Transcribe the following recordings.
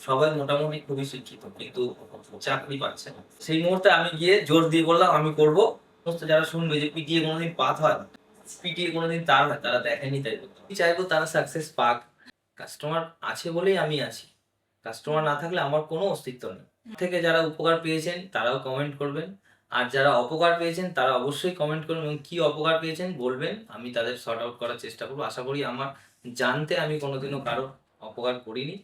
সবাই মোটামুটি খুবই শিক্ষিত, কিন্তু চাকরি পাচ্ছে না। সেই মুহূর্তে আমি গিয়ে জোর দিয়ে বললাম আমি করব। সমস্ত যারা শুনবে যে পিটিএ কোনোদিন পাত হয় না, পিটিএ কোনোদিন তার হয়, তারা দেখেনি তাই বলতো। আমি চাইবো তারা সাকসেস পাক। কাস্টমার আছে বলেই আমি আছি। কাস্টমার না থাকলে আমার কোনো অস্তিত্ব নেই। থেকে যারা উপকার পেয়েছেন তারাও কমেন্ট করবেন। আর যারা অপকার পেয়েছেন তারা অবশ্যই কমেন্ট করবেন এবং কি অপকার পেয়েছেন বলবেন। আমি তাদের সর্ট আউট করার চেষ্টা করব। আশা করি আমার জানতে আমি কোনোদিনও কারো অপকার করিনি।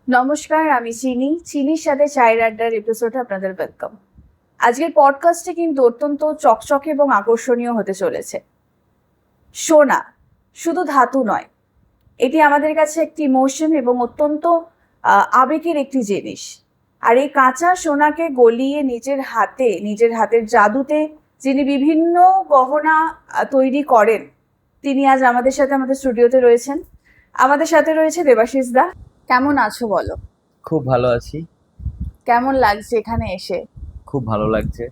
নমস্কার, আমি চিনির সাথে চায়ের আড্ডার এপিসোডে আপনাদের ওয়েলকাম। আজকের পডকাস্টে কিন্তু অত্যন্ত চকচকে এবং আকর্ষণীয় হতে চলেছে। সোনা শুধু ধাতু নয়, এটি আমাদের কাছে একটি ইমোশন এবং অত্যন্ত আবেগের একটি জিনিস। আর এই কাঁচা সোনাকে গলিয়ে নিজের হাতের জাদুতে যিনি বিভিন্ন গহনা তৈরি করেন, তিনি আজ আমাদের স্টুডিওতে রয়েছেন। আমাদের সাথে রয়েছে দেবাশিস দা। কেমন আছো বলো? খুব ভালো আছি। কেমন লাগছে এখানে এসে? খুব ভালো লাগছে।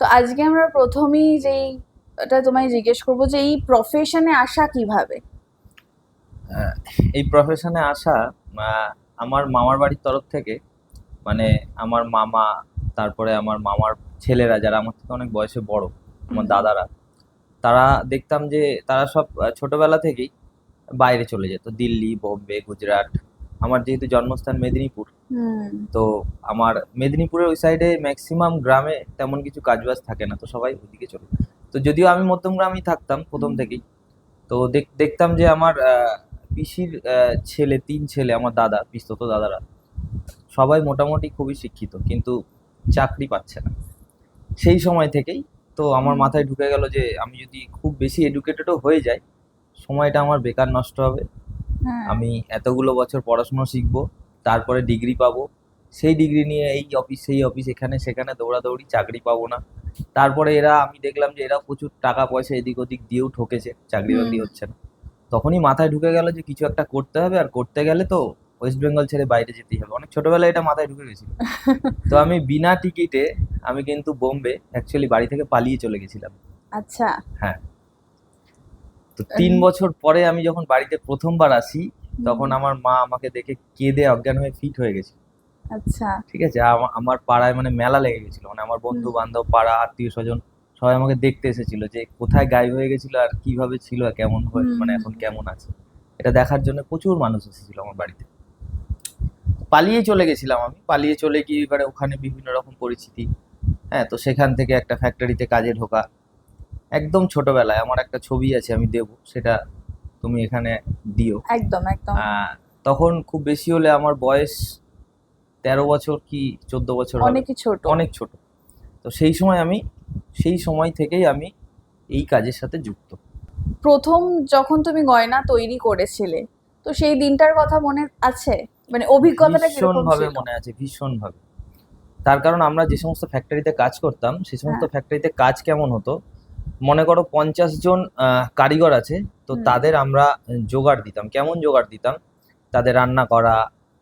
তো আজকে আমরা প্রথমেই এটা তোমায় জিজ্ঞেস করবো যে এই প্রফেশনে আসা কিভাবে? এই প্রফেশনে আসা আমার মামার বাড়ির তরফ থেকে, মানে আমার মামা, তারপরে আমার মামার ছেলেরা যারা আমার থেকে অনেক বয়সে বড়, আমার দাদারা, তারা দেখতাম যে তারা সব ছোটবেলা থেকেই বাইরে চলে যেত, দিল্লি, বোম্বে, গুজরাট। আমার যেহেতু জন্মস্থান মেদিনীপুর, তো আমার মেদিনীপুরের ওই সাইডে ম্যাক্সিমাম গ্রামে তেমন কিছু কাজবাজ থাকে না, তো সবাই ওইদিকে চলে। তো যদিও আমি মধ্যম গ্রামেই থাকতাম প্রথম থেকেই, তো দেখতাম যে আমার পিসির ছেলে, ৩ ছেলে, আমার দাদা, পিসতুতো দাদারা সবাই মোটামুটি খুবই শিক্ষিত, কিন্তু চাকরি পাচ্ছে না সেই সময় থেকেই। তো আমার মাথায় ঢুকে গেল যে আমি যদি খুব বেশি এডুকেটেডও হয়ে যাই, সময়টা আমার বেকার নষ্ট হবে। আমি এতগুলো বছর পড়াশুনো শিখবো, তারপরে ডিগ্রি পাবো, সেই ডিগ্রি নিয়ে এই অফিস সেই অফিস, এখানে সেখানে দৌড়াদৌড়ি, চাকরি পাবো না। তারপরে আমি দেখলাম যে এরা প্রচুর টাকা পয়সা এদিক ওদিক দিয়েও ঠকেছে, চাকরি বাকরি হচ্ছে না। তখনই মাথায় ঢুকে গেল যে কিছু একটা করতে হবে, আর করতে গেলে তো ওয়েস্ট বেঙ্গল ছেড়ে বাইরে যেতেই হবে। অনেক ছোটবেলায় এটা মাথায় ঢুকে গেছিল। তো আমি বিনা টিকিটে, আমি কিন্তু বোম্বে অ্যাকচুয়ালি বাড়ি থেকে পালিয়ে চলে গেছিলাম। আচ্ছা। হ্যাঁ। তো ৩ বছর পরে আমি যখন বাড়িতে প্রথমবার আসি, তখন আমার মা আমাকে দেখে কেঁদে অজ্ঞান হয়ে ফিট হয়ে গেছিল। আচ্ছা। ঠিক আছে, আমার পাড়ায় মানে মেলা লেগে গেছিল, মানে আমার বন্ধু বান্ধব, পাড়া, আত্মীয় স্বজন সবাই আমাকে দেখতে এসেছিল যে কোথায় গায়েব হয়ে গেছিল আর কিভাবে ছিল আর কেমন মানে এখন কেমন আছে, এটা দেখার জন্য প্রচুর মানুষ এসেছিল আমার বাড়িতে। পালিয়ে চলে গেছিলাম আমি, পালিয়ে চলে গিয়ে এবারে ওখানে বিভিন্ন রকম পরিস্থিতি। হ্যাঁ, তো সেখান থেকে একটা ফ্যাক্টরিতে কাজে ঢোকা, একদম ছোটবেলায়। আমার একটা ছবি আছে, আমি দেবো, সেটা তুমি এখানে দিও। একদম একদম। তখন খুব বেশি হলে আমার বয়স 13 বছর কি 14 বছর হবে, অনেকই ছোট। অনেক ছোট। তো সেই সময় থেকেই আমি এই কাজের সাথে যুক্ত। প্রথম যখন তুমি গয়না তৈরি করেছিলে, তো সেই দিনটার কথা মনে আছে? মানে অভিজ্ঞতাটা কিরকম ভীষণভাবে ছিল? মনে আছে, ভীষণভাবে। তার কারণ আমরা যে সমস্ত ফ্যাক্টরিতে কাজ করতাম, সেই সমস্ত ফ্যাক্টরিতে কাজ কেমন হতো, মনে করো 50 জন কারিগর আছে, তো তাদের আমরা জোগাড় দিতাম। কেমন জোগাড় দিতাম? তাদের রান্না করা,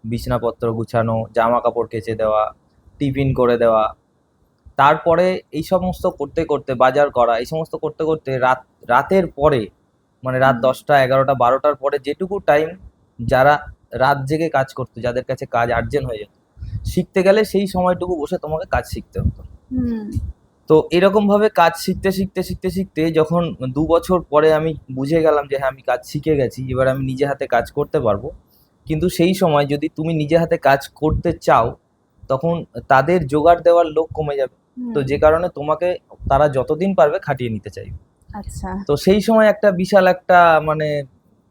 বিছানাপত্র গুছানো, জামা কাপড় কেচে দেওয়া, টিফিন করে দেওয়া, তারপরে এই সমস্ত করতে করতে বাজার করা, এই সমস্ত করতে করতে রাতের পরে, মানে রাত 10টা 11টা 12টার পরে যেটুকু টাইম যারা রাত জেগে কাজ করতো, যাদের কাছে কাজ আর্জেন্ট হয়ে যেত, শিখতে গেলে সেই সময়টুকু বসে তোমাকে কাজ শিখতে হতো। তো এরকম ভাবে কাজ শিখতে শিখতে শিখতে শিখতে যখন 2 বছর পরে আমি বুঝে গেলাম যে হ্যাঁ, আমি কাজ শিখে গেছি, এবার আমি নিজে হাতে কাজ করতে পারবো। কিন্তু সেই সময় যদি তুমি নিজে হাতে কাজ করতে চাও, তখন তাদের জোগাড় দেওয়ার লোক কমে যাবে। তো যে কারণে তোমাকে তারা যতদিন পারবে খাটিয়ে নিতে চাইবে। আচ্ছা। তো সেই সময় মানে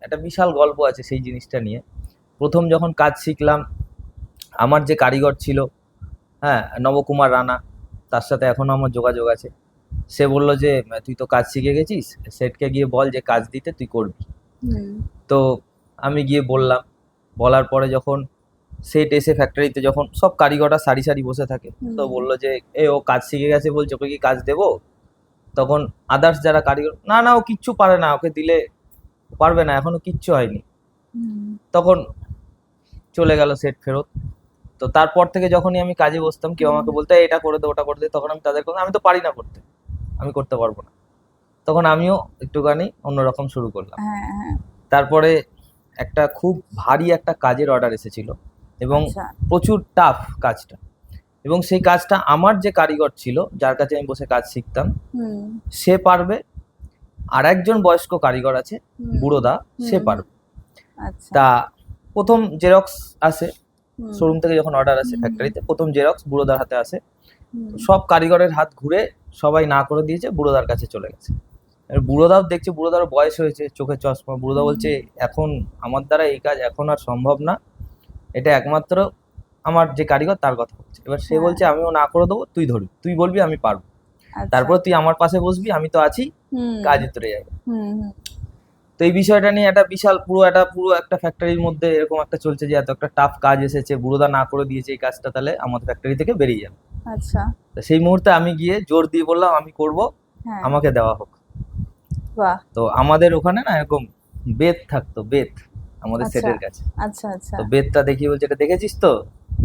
একটা বিশাল গল্প আছে সেই জিনিসটা নিয়ে। প্রথম যখন কাজ শিখলাম, আমার যে কারিগর ছিল, হ্যাঁ, নবকুমার রানা, তার সাথে এখনো আমার যোগাযোগ আছে। সে বলল যে তুই তো কাজ শিখে গেছিস, সেটকে গিয়ে বল যে কাজ দিতে, তুই করবি। তো আমি গিয়ে বললাম, বলার পরে যখন সেট এসে ফ্যাক্টরিতে, যখন সব কারিগররা সারি সারি বসে থাকে, তো বললো যে ও কাজ শিখে গেছে বলছে, ওকে কি কাজ দেবো? তখন আদার্স যারা কারিগর, না না, ও কিচ্ছু পারে না, ওকে দিলে পারবে না, এখনো কিচ্ছু হয়নি। তখন চলে গেল সেট ফেরত। তো তারপর থেকে যখনই আমি কাজে বসতাম, কেউ আমাকে বলতো এটা করে দে ওটা করে দে, তখন আমি তাদের আমি তো পারি না করতে, আমি করতে পারবো না। তখন আমিও একটুখানি অন্যরকম শুরু করলাম। তারপরে একটা খুব ভারী একটা কাজের অর্ডার এসেছিল এবং আচ্ছা। প্রচুর টাফ কাজটা, এবং সেই কাজটা আমার যে কারিগর ছিল যার কাছে আমি বসে কাজ শিখতাম হুম সে পারবে, আর একজন বয়স্ক কারিগর আছে হুম, বুড়োদা, সে হুম, পারবে। আচ্ছা। তা প্রথম জেরক্স আসে হুম, শোরুম থেকে, যখন অর্ডার আসে হুম, ফ্যাক্টরিতে প্রথম জেরক্স বুড়োদার হাতে আসে। হুম, তো সব কারিগরের হাত ঘুরে সবাই না করে দিয়েছে, বুড়োদার কাছে চলে গেছে। এবার বুড়োদাও দেখছে, বুড়োদারও বয়স হয়েছে, চোখে চশমা, বুড়োদা বলছে এখন আমার দ্বারা এই কাজ এখন আর সম্ভব না, এটা একমাত্র আমার যে কারিগর তার কথা বলছে। এবার সে হ্যাঁ, বলছে আমিও না করে দেবো, তুই ধরবি, তুই বলবি আমি পারবো, আচ্ছা। তারপর তুই আমার পাশে বসবি, আমি তো আছি, হুম কাজ উতরে যাবে। হুম হুম, তো এই বিষয়টা নিয়ে একটা বিশাল পুরো একটা ফ্যাক্টরির মধ্যে এরকম একটা চলছে যে এত একটা টাফ কাজ এসেছে, বুড়োদা না করে দিয়েছে এই কাজটা, তাহলে আমাদের ফ্যাক্টরি থেকে বেরিয়ে যাবে। আচ্ছা। তো সেই মুহূর্তে আমি গিয়ে জোর দিয়ে বললাম আমি করব, হ্যাঁ, আমাকে দেওয়া হোক। বাহ। তো আমাদের ওখানে না এরকম বেত থাকতো, বেত আমাদের আচ্ছা সেটের কাছে। আচ্ছা আচ্ছা। তো বেতটা দেখিয়ে বলছে এটা দেখেছিস তো,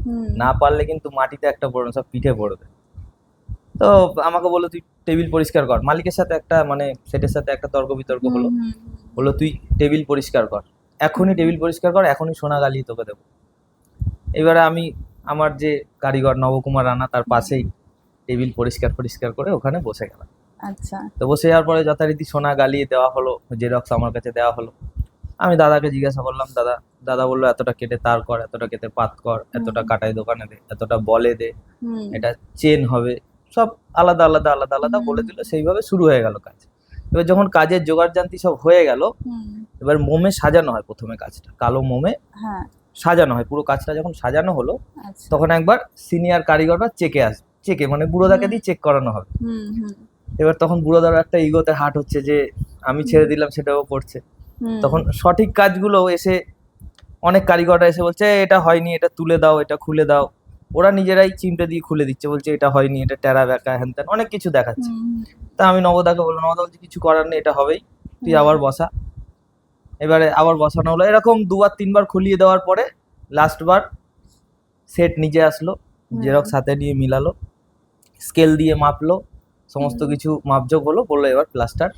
হুম না পারলে কিন্তু মাটিতে একটা পড়বে না, সব পিঠে পড়বে। তো আমাকে বললো তুই টেবিল পরিষ্কার কর, মালিকের সাথে একটা মানে সেটের সাথে একটা তর্ক বিতর্ক হুম হলো। হুম, বললো তুই টেবিল পরিষ্কার কর, এখনই টেবিল পরিষ্কার কর, এখনই সোনা গালিয়ে তোকে দেবো। এবারে আমি আমার যে কারিগর নবকুমার রানা তার পাশেই টেবিল পরিষ্কার করে ওখানে বসে গেলাম। আচ্ছা। তো বসে যাওয়ার পরে যথারীতি সোনা গালিয়ে দেওয়া হলো, জেরক্স আমার কাছে দেওয়া হলো। আমি দাদাকে জিজ্ঞাসা করলাম, দাদা বললো এতটা কেটে তার কর, এতটা কেটে পাত কর, এতটা কাটাই দোকানে দে, এতটা বলে দে, হুম এটা চেন হবে, সব আলাদা বলে দিল। সেইভাবে শুরু হয়ে গেল কাজ। এবার যখন কাজের জোগাড় জান্তি সব হয়ে গেল, হুম, এবার মোমে সাজানো হয় প্রথমে কাজটা, কালো মোমে হ্যাঁ, সাজানো হয়। পুরো কাজটা যখন সাজানো হলো আচ্ছা। তখন একবার সিনিয়র কারিগররা চেকে আসবে, চেকে মানে বুড়োদাকে দিয়ে চেক করানো হবে। হুম হুম এবার তখন বুড়োদার একটা ইগোতে হাট হচ্ছে যে আমি ছেড়ে দিলাম সেটাও করছে। হুম, তখন সঠিক কাজগুলো এসে অনেক কারিগররা এসে বলছে এটা হয়নি, এটা তুলে দাও, এটা খুলে দাও। ওরা নিজেরাই চিমটে দিয়ে খুলে দিচ্ছে, বলছে এটা হয়নি, এটা টেরা বেঁকা হ্যান ত্যান অনেক কিছু দেখাচ্ছে। হুম তা আমি নবদাকে বললাম, নবদা বলছে কিছু করার নেই, এটা হবেই, তুই হুম, আবার বসা। এবারে আবার বসানো হলো, এরকম দুবার তিনবার খুলিয়ে দেওয়ার পরে লাস্ট বার সেট নিজে আসলো, জেরক্স হাতে নিয়ে মিলালো, স্কেল দিয়ে মাপলো, সমস্ত কিছু মাপজোক হলো, বললো এবার প্লাস্টার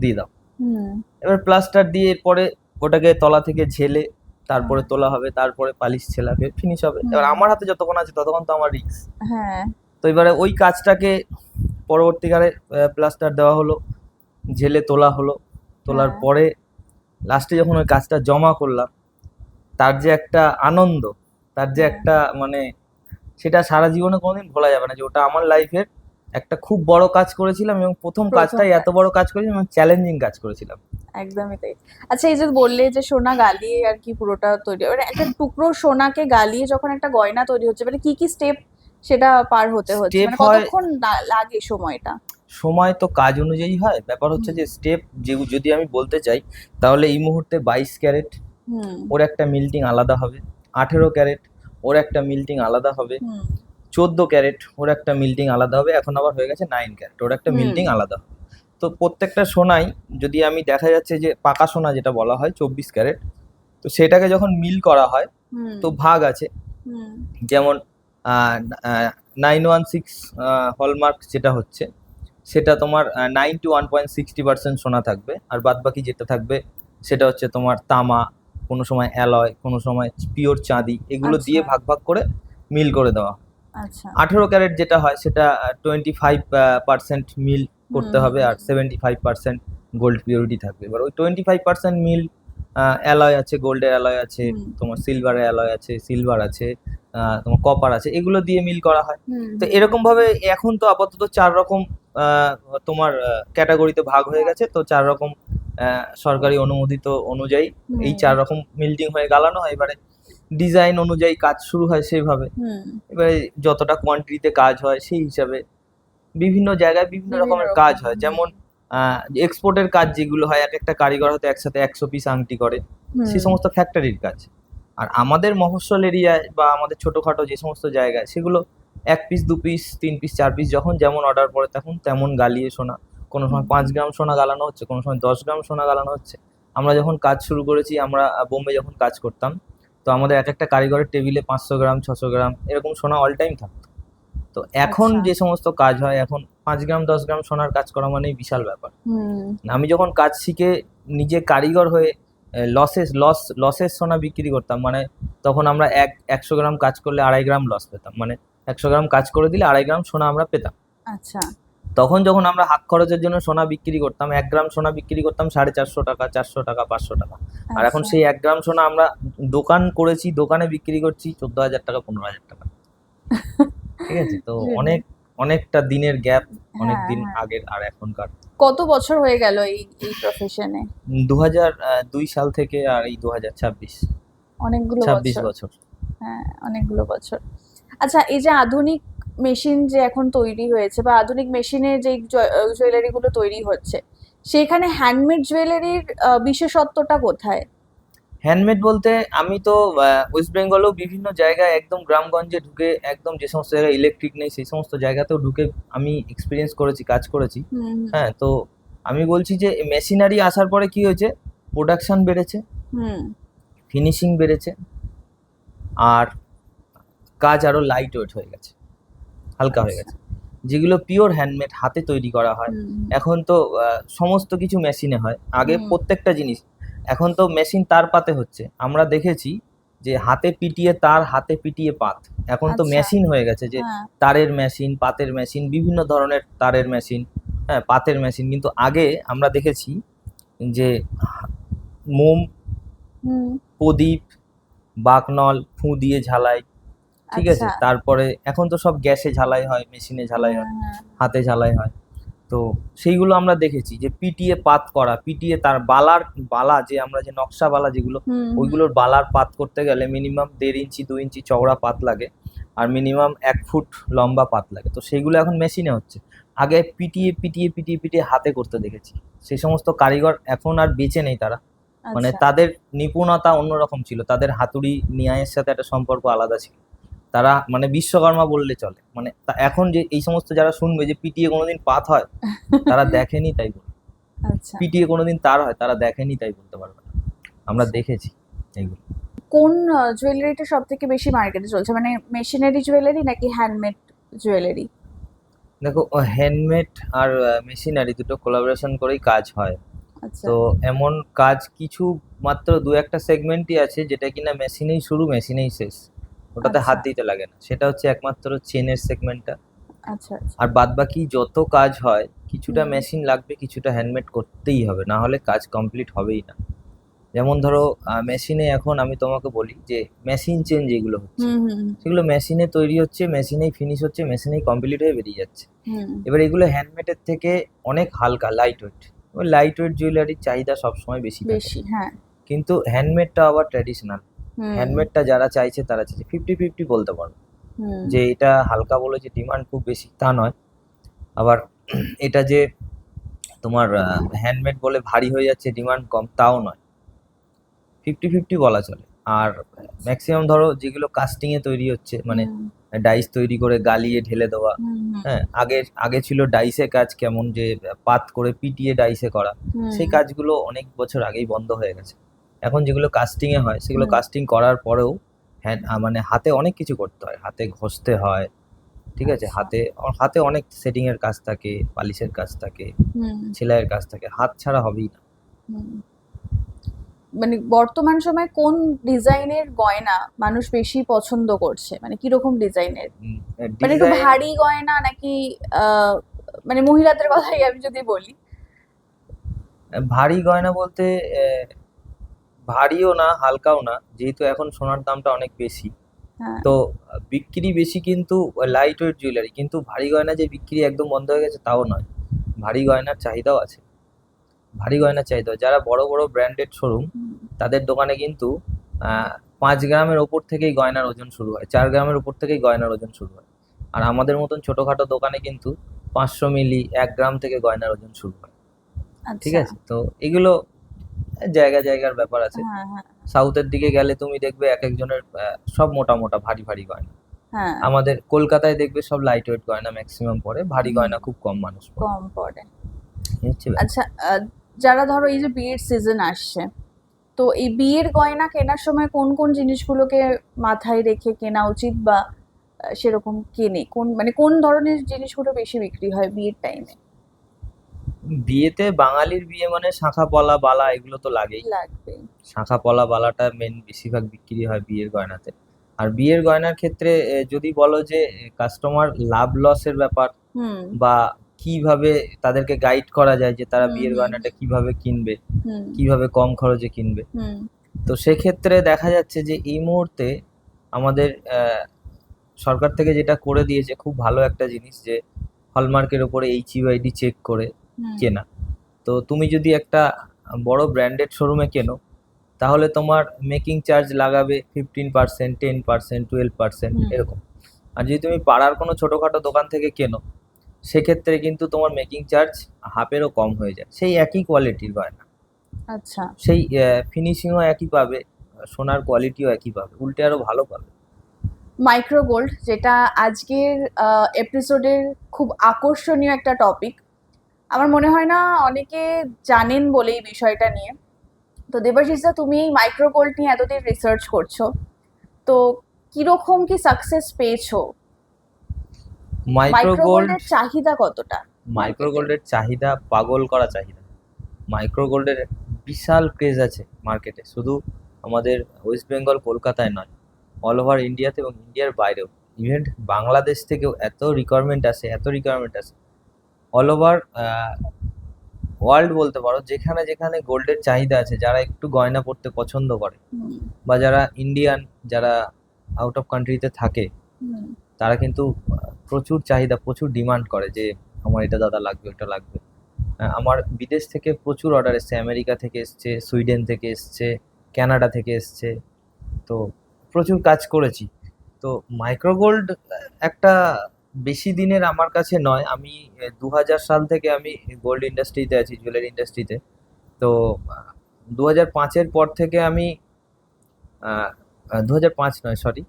দিয়ে দাও। হুম, এবার প্লাস্টার দিয়ে এরপরে ওটাকে তলা থেকে ঝেলে তারপরে তোলা হবে, তারপরে পালিশ ছেলাবে, ফিনিশ হবে। এবার আমার হাতে যতক্ষণ আছে ততক্ষণ তো আমার রিস্ক। হ্যাঁ, তো এবারে ওই কাজটাকে পরবর্তীকালে প্লাস্টার দেওয়া হলো, ঝেলে তোলা হলো, তোলার হ্যাঁ। পরে লাস্টে যখন ওই কাজটা জমা করলাম, তার যে একটা আনন্দ, তার যে হ্যাঁ। একটা মানে সেটা সারা জীবনে কোনোদিন ভোলা যাবে না, যে ওটা আমার লাইফের একটা খুব বড় কাজ করেছিলাম, এবং প্রথম প্রথম কাজটাই এত কাজ। বড় কাজ করেছিলাম এবং চ্যালেঞ্জিং কাজ করেছিলাম। একদমই তাই। আচ্ছা, এই যে বললে যে সোনা গালিয়ে আর কি পুরোটা তৈরি হয়, মানে একটা টুকরো সোনাকে গালিয়ে যখন একটা গয়না তৈরি হচ্ছে, মানে কি কি স্টেপ সেটা পার হতে হচ্ছে, স্টেপ মানে হয়, কতক্ষণ লাগে সময়টা? সময় তো কাজ অনুযায়ী হয়, ব্যাপার হচ্ছে যে স্টেপ যে যদি আমি বলতে চাই তাহলে এই মুহূর্তে 22 ক্যারেট হুম ওর একটা মিল্টিং আলাদা হবে, 18 ক্যারেট ওর একটা মিল্টিং আলাদা হবে, হুম 14 ক্যারেট ওর একটা মিল্টিং আলাদা হবে, এখন আবার হয়ে গেছে 9 ক্যারেট ওর একটা হুম মিল্টিং আলাদা হবে। তো প্রত্যেকটা সোনাই যদি আমি দেখা যাচ্ছে যে পাকা সোনা যেটা বলা হয় 24 ক্যারেট, তো সেটাকে যখন মিল করা হয় হুম তো ভাগ আছে। হুম যেমন 916 হলমার্ক যেটা হচ্ছে সেটা তোমার 91.60% সোনা থাকবে, আর বাদ বাকি যেটা থাকবে সেটা হচ্ছে তোমার তামা, কোনো সময় অ্যালয়, কোনো সময় পিওর চাঁদি, এগুলো আচ্ছা দিয়ে ভাগ ভাগ করে মিল করে দেওয়া হয়। আচ্ছা 18 ক্যারেট যেটা হয় সেটা 25% মিল করতে হুম হবে, আর 75% গোল্ড পিওরিটি থাকবে। এবার ওই 25% মিল অ্যালয় আছে, গোল্ডের অ্যালয় আছে, হুম তোমার সিলভারের অ্যালয় আছে, সিলভার আছে, তোমার কপার আছে, এগুলো দিয়ে মিল করা হয়। হুম তো এরকম ভাবে এখন তো আপাতত 4 রকম তোমার ক্যাটাগরিতে ভাগ হয়ে গেছে। তো 4 রকম সরকারি অনুমোদিত অনুযায়ী এই হুম 4 রকম মিল্টিং হয়ে গালানো হয়। এবারে ডিজাইন অনুযায়ী কাজ শুরু হয় সেইভাবে। হুম এবারে যতটা কোয়ান্টিটিতে কাজ হয় সেই হিসাবে বিভিন্ন জায়গায় বিভিন্ন বিভিন্ন রকমের রকম কাজ হয়। যেমন এক্সপোর্টের কাজ যেগুলো হয়, এক একটা কারিগর হয়তো একসাথে 100 পিস আংটি করে, সে হুম সমস্ত ফ্যাক্টরির কাজ। আর আমাদের মফস্বল এরিয়ায় বা আমাদের ছোটখাটো যে সমস্ত জায়গায় সেগুলো 1 পিস 2 পিস 3 পিস 4 পিস যখন যেমন অর্ডার পড়ে তখন তেমন গালিয়ে সোনা, কোনো সময় 5 গ্রাম সোনা গালানো হচ্ছে, কোনো সময় 10 গ্রাম সোনা গালানো হচ্ছে। আমরা যখন কাজ শুরু করেছি, আমরা বোম্বে যখন কাজ করতাম, তো আমাদের এক একটা কারিগরের টেবিলে 500 গ্রাম 600 গ্রাম এরকম সোনা অল টাইম থাকতো। তো এখন আচ্ছা যে সমস্ত কাজ হয়, এখন 5 গ্রাম 10 গ্রাম সোনার কাজ করা মানেই বিশাল ব্যাপার। হুম আমি যখন কাজ শিখে নিজে কারিগর হয়ে লসের সোনা বিক্রি করতাম, মানে তখন আমরা 100 গ্রাম কাজ করলে 2.5 গ্রাম লস পেতাম, মানে 100 গ্রাম কাজ করে দিলে 2.5 গ্রাম সোনা আমরা পেতাম। আচ্ছা। তখন যখন আমরা হাত খরচের জন্য সোনা বিক্রি করতাম, 1 গ্রাম সোনা বিক্রি করতাম 450 টাকা, 400 টাকা, 500 টাকা। আর এখন আচ্ছা। সেই 1 গ্রাম সোনা আমরা দোকান করেছি, দোকানে বিক্রি করছি 14,000 টাকা, 15,000 টাকা। ঠিক আছে, তো সেটাই। অনেকটা দিনের গ্যাপ, অনেক হ্যাঁ দিন হ্যাঁ। আগের আর এখনকার। কত বছর হয়ে গেল এই এই প্রফেশনে? 2002 সাল থেকে আর এই 2026, অনেকগুলো 26 বছর। বছর। হ্যাঁ, অনেকগুলো বছর। আচ্ছা, এই যে আধুনিক মেশিন যে এখন তৈরি হয়েছে বা আধুনিক মেশিনে যে জুয়েলারি গুলো তৈরি হচ্ছে, সেখানে হ্যান্ডমেড জুয়েলারির বিশেষত্বটা কোথায়? হ্যান্ডমেড বলতে আমি তো ওয়েস্ট বেঙ্গলেও বিভিন্ন জায়গায় একদম গ্রামগঞ্জে ঢুকে, একদম যে সমস্ত জায়গায় ইলেকট্রিক নেই সেই সমস্ত জায়গাতেও ঢুকে আমি এক্সপিরিয়েন্স করেছি, কাজ করেছি। হুম হ্যাঁ, তো আমি বলছি যে মেশিনারি আসার পরে কি হয়েছে, প্রোডাকশন বেড়েছে, হুম। ফিনিশিং বেড়েছে, আর কাজ আরো লাইট ওয়েট হয়ে গেছে, হালকা হয়ে আচ্ছা। গেছে। যেগুলো পিওর হ্যান্ডমেড হাতে তৈরি করা হয়, হুম এখন তো সমস্ত কিছু মেশিনে হয়। আগে হুম। প্রত্যেকটা জিনিস, এখন তো মেশিন তার পাতে হচ্ছে। আমরা দেখেছি যে হাতে পিটিয়ে তার, হাতে পিটিয়ে পাত। এখন তো আচ্ছা। মেশিন হয়ে গেছে, যে হ্যাঁ। তারের মেশিন, পাতের মেশিন, বিভিন্ন ধরনের তারের মেশিন, হ্যাঁ, পাতের মেশিন। কিন্তু আগে আমরা দেখেছি যে মোম, হুম। প্রদীপ, বাকনল, ফুঁ দিয়ে ঝালাই, ঠিক আছে। আচ্ছা। তারপরে এখন তো সব গ্যাসে ঝালাই হয়, মেশিনে ঝালাই হ্যাঁ হয়, হ্যাঁ। হাতে ঝালাই হয়। তো সেইগুলো আমরা দেখেছি যে পিটিয়ে পাত করা, পিটিয়ে তার বালা, যে আমরা যে নকশা বালা যেগুলো, হুম হুম। ওইগুলোর বালার পাত করতে গেলে মিনিমাম 1.5 ইঞ্চি 2 ইঞ্চি চওড়া পাত লাগে, আর মিনিমাম 1 ফুট লম্বা পাত লাগে। তো সেইগুলো এখন মেশিনে হচ্ছে। আগে পিটিয়ে পিটিয়ে পিটিয়ে পিটিয়ে হাতে করতে দেখেছি। সেই সমস্ত কারিগর এখন আর বেঁচে নেই তারা, মানে আচ্ছা। তাদের নিপুণতা অন্যরকম ছিল, তাদের হাতুড়ি ন্যায়ের সাথে একটা সম্পর্ক আলাদা ছিল। তারা মানে বিশ্বকর্মা বললে চলে। মানে এখন যে এই সমস্ত যারা শুনবে যে পিটিয়ে কোনোদিন পাত হয়, তারা দেখেনি তাই বলবে। আচ্ছা। পিটিয়ে কোনোদিন তার হয়, তারা দেখেনি তাই বলতে পারবে না। আমরা আচ্ছা। দেখেছি এইগুলো। কোন জুয়েলারিটা সব থেকে বেশি মার্কেটে চলছে, মানে মেশিনারি জুয়েলারি নাকি হ্যান্ডমেড জুয়েলারি? দেখো, হ্যান্ডমেড আর মেশিনারি দুটো কোলাবোরেশন করেই কাজ হয়। আচ্ছা। তো এমন কাজ কিছু মাত্র 2-1টা সেগমেন্টই আছে যেটা কিনা মেশিনেই শুরু, মেশিনেই শেষ, ওটাতে আচ্ছা হাত দিতে লাগে না। সেটা হচ্ছে একমাত্র চেনের সেগমেন্টটা। আচ্ছা। আচ্ছা। আর বাদবাকি যত কাজ হয়, কিছুটা হুম মেশিন লাগবে, কিছুটা হ্যান্ডমেড করতেই হবে, না হলে কাজ কমপ্লিট হবেই না। যেমন ধরো, মেশিনে এখন আমি তোমাকে বলি যে মেশিন চেন যেগুলো হচ্ছে, হুম হুম সেগুলো মেশিনে তৈরি হচ্ছে, মেশিনেই ফিনিশ হচ্ছে, মেশিনেই কমপ্লিট হয়ে বেরিয়ে যাচ্ছে। হুম। এবার এগুলো হ্যান্ডমেডের থেকে অনেক হালকা, লাইট ওয়েট। লাইট ওয়েট জুয়েলারির চাহিদা সবসময় বেশি থাকে, বেশি, হ্যাঁ। কিন্তু হ্যান্ডমেডটা আবার ট্র্যাডিশনাল। হুম হ্যান্ডমেডটা যারা চাইছে তারা চাইছে 50-50 বলতে পারো, হুম। যে এটা হালকা বলে যে ডিমান্ড খুব বেশি তা নয়। আবার এটা যে তোমার হ্যান্ডমেড বলে ভারী হয়ে যাচ্ছে, ডিমান্ড কম, তাও নয়। 50-50 বলা চলে। আর ম্যাক্সিমাম ধরো যেগুলো কাস্টিং এ তৈরি হচ্ছে, মানে হুম ডাইস তৈরি করে গালিয়ে ঢেলে দেওয়া। হুম হুম হ্যাঁ, আগে আগে ছিল ডাইসে কাজ, কেমন যে পাত করে পিটিয়ে ডাইসে করা। হুম সেই কাজগুলো অনেক বছর আগেই বন্ধ হয়ে গেছে। এখন যেগুলো কাস্টিং এ হয়, সেগুলো হুম। কাস্টিং করার পরেও মানে হাতে অনেক কিছু করতে হয়, হাতে ঘষতে হয়, ঠিক আছে। আচ্ছা। হাতে হাতে অনেক সেটিং এর কাজ থাকে, পালিশের কাজ থাকে, হুম সেলাইয়ের কাজ থাকে, হাত ছাড়া হবেই না। হুম। মানে বর্তমান সময়ে কোন ডিজাইনের গয়না মানুষ বেশি পছন্দ করছে, মানে কিরকম ডিজাইনের? মানে একটু ডিজাইন, ভারী গয়না নাকি আহ মানে মহিলাদের কথাই আমি যদি বলি। ভারী গয়না বলতে আহ, ভারীও না, হালকাও না, যেহেতু এখন সোনার দামটা অনেক বেশি। হ্যাঁ। তো বিক্রি বেশি কিন্তু লাইট ওয়েট জুয়েলারি, কিন্তু ভারী গয়না যে বিক্রি একদম বন্ধ হয়ে গেছে তাও নয়। ভারী গয়নার চাহিদাও আছে, ভারী গয়নার চাহিদা। যারা বড় বড় ব্র্যান্ডেড শোরুম, হুম। তাদের দোকানে কিন্তু 5 গ্রামের ওপর থেকেই গয়নার ওজন শুরু হয়, 4 গ্রামের উপর থেকেই গয়নার ওজন শুরু হয়। আর আমাদের মতন ছোটখাটো দোকানে কিন্তু 500 মিলি, 1 গ্রাম থেকে গয়নার ওজন শুরু হয়, ঠিক আচ্ছা। আছে। তো এগুলো জায়গা জায়গার ব্যাপার আছে। হ্যাঁ হ্যাঁ সাউথের দিকে গেলে তুমি দেখবে এক একজনের সব মোটা মোটা ভারী ভারী গয়না। হ্যাঁ। আমাদের কলকাতায় দেখবে সব লাইট ওয়েট গয়না ম্যাক্সিমাম পরে, ভারী হুম। গয়না খুব কম মানুষ পরে। কম পড়ে। এই হচ্ছে ব্যাপার। আচ্ছা, যারা ধরো এই যে বিয়ের সিজন আসছে, তো এই বিয়ের গয়না কেনার সময় কোন কোন জিনিসগুলোকে মাথায় রেখে কেনা উচিত, বা সেরকম কেনে কোন, মানে কোন ধরনের জিনিসগুলো বেশি বিক্রি হয় বিয়ের টাইমে? বিয়েতে বাঙালির বিয়ে মানে শাঁখা পলা বালা এগুলো তো লাগেই। লাগবে। শাঁখা পলা বালাটা মেন বেশিরভাগ বিক্রি হয় বিয়ের গয়নাতে। আর বিয়ের গয়নার ক্ষেত্রে যদি বলো যে কাস্টমার লাভ লসের ব্যাপার হুম বা কিভাবে তাদেরকে গাইড করা যায় যে তারা হুম বিয়ের হুম গয়নাটা কিভাবে কিনবে, হুম কিভাবে কম খরচে কিনবে। হুম তো সেক্ষেত্রে দেখা যাচ্ছে যে এই মুহূর্তে আমাদের সরকার থেকে যেটা করে দিয়েছে খুব ভালো একটা জিনিস, যে হলমার্কের ওপরে HUID চেক করে হুম কেনা। তো তুমি যদি একটা বড় ব্র্যান্ডেড শোরুমে কেনো, তাহলে তোমার মেকিং চার্জ লাগাবে 15%, 10%, 12% হুম এরকম। আর যদি তুমি পাড়ার কোনো ছোটোখাটো দোকান থেকে কেনো, সেক্ষেত্রে কিন্তু তোমার মেকিং চার্জ হাফেরও কম হয়ে যায়, সেই একই কোয়ালিটির গয়না, আচ্ছা। সেই ফিনিশিংও একই পাবে, সোনার কোয়ালিটিও একই পাবে, উল্টে আরো ভালো পাবে। মাইক্রো গোল্ড, যেটা আজকের এপিসোডের খুব আকর্ষণীয় একটা টপিক। আমার মনে হয় না অনেকে জানেন বলে এই বিষয়টা নিয়ে। তো দেবাশিস দা, তুমি এই মাইক্রো গোল্ড নিয়ে এতদিন রিসার্চ করছো, তো কিরকম কি সাকসেস পেয়েছো? মাইক্রো মাইক্রো গোল্ড গোল্ডের চাহিদা কতটা মাইক্রো মার্কেটে? গোল্ডের চাহিদা পাগল করা চাহিদা। মাইক্রো গোল্ডের বিশাল ক্রেজ আছে মার্কেটে, শুধু আমাদের ওয়েস্ট বেঙ্গল কলকাতায় নয়, অল ওভার ইন্ডিয়াতে এবং ইন্ডিয়ার বাইরেও। ইভেন বাংলাদেশ থেকেও এত রিকোয়ারমেন্ট আসে অল ওভার ওয়ার্ল্ড বলতে পারো। যেখানে যেখানে গোল্ডের চাহিদা আছে, যারা একটু গয়না পরতে পছন্দ করে হুম বা যারা ইন্ডিয়ান, যারা আউট অফ কান্ট্রিতে থাকে, হুম তারা কিন্তু প্রচুর চাহিদা, প্রচুর ডিমান্ড করে যে আমার এটা দাদা লাগবে, ওটা লাগবে। আমার বিদেশ থেকে প্রচুর অর্ডার এসছে, আমেরিকা থেকে এসছে, সুইডেন থেকে এসছে, কানাডা থেকে এসছে। তো প্রচুর কাজ করেছি। তো মাইক্রো গোল্ড একটা বেশি দিনের আমার কাছে নয়। আমি 2000 সাল থেকে আমি গোল্ড ইন্ডাস্ট্রিতে আছি, জুয়েলারি ইন্ডাস্ট্রিতে। তো 2005-এর পর থেকে আমি 2005 নয়, সরি,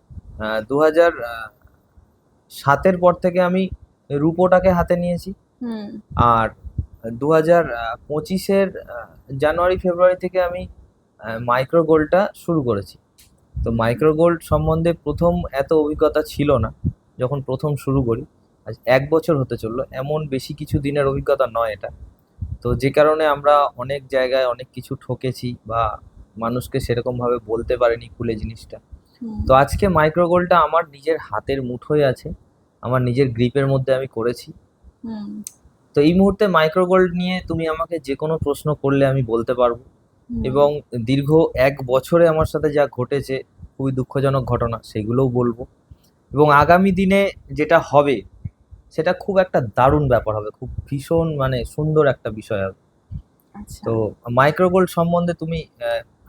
2007-এর পর থেকে আমি রূপোটাকে হাতে নিয়েছি। হুম আর 2025-এর জানুয়ারি ফেব্রুয়ারি থেকে আমি মাইক্রো গোল্ডটা শুরু করেছি। তো মাইক্রো গোল্ড সম্বন্ধে প্রথম এত অভিজ্ঞতা ছিল না যখন প্রথম শুরু করি। আজ 1 বছর হতে চললো, এমন বেশি কিছু দিনের অভিজ্ঞতা নয় এটা। তো যে কারণে আমরা অনেক জায়গায় অনেক কিছু ঠকেছি বা মানুষকে সেরকমভাবে বলতে পারিনি খুলে জিনিসটা। হুম তো আজকে মাইক্রো গোল্ডটা আমার নিজের হাতের মুঠোয় আছে, আমার নিজের গ্রিপের মধ্যে আমি করেছি। হুম তো এই মুহূর্তে মাইক্রো গোল্ড নিয়ে তুমি আমাকে যে কোনো প্রশ্ন করলে আমি বলতে পারবো। হুম এবং দীর্ঘ 1 বছরে আমার সাথে যা ঘটেছে, খুবই দুঃখজনক ঘটনা, সেগুলোও বলবো। এবং আগামী দিনে যেটা হবে সেটা খুব একটা দারুণ ব্যাপার হবে, খুব ভীষণ মানে সুন্দর একটা বিষয় হবে। আচ্ছা। তো মাইক্রো গোল্ড সম্বন্ধে তুমি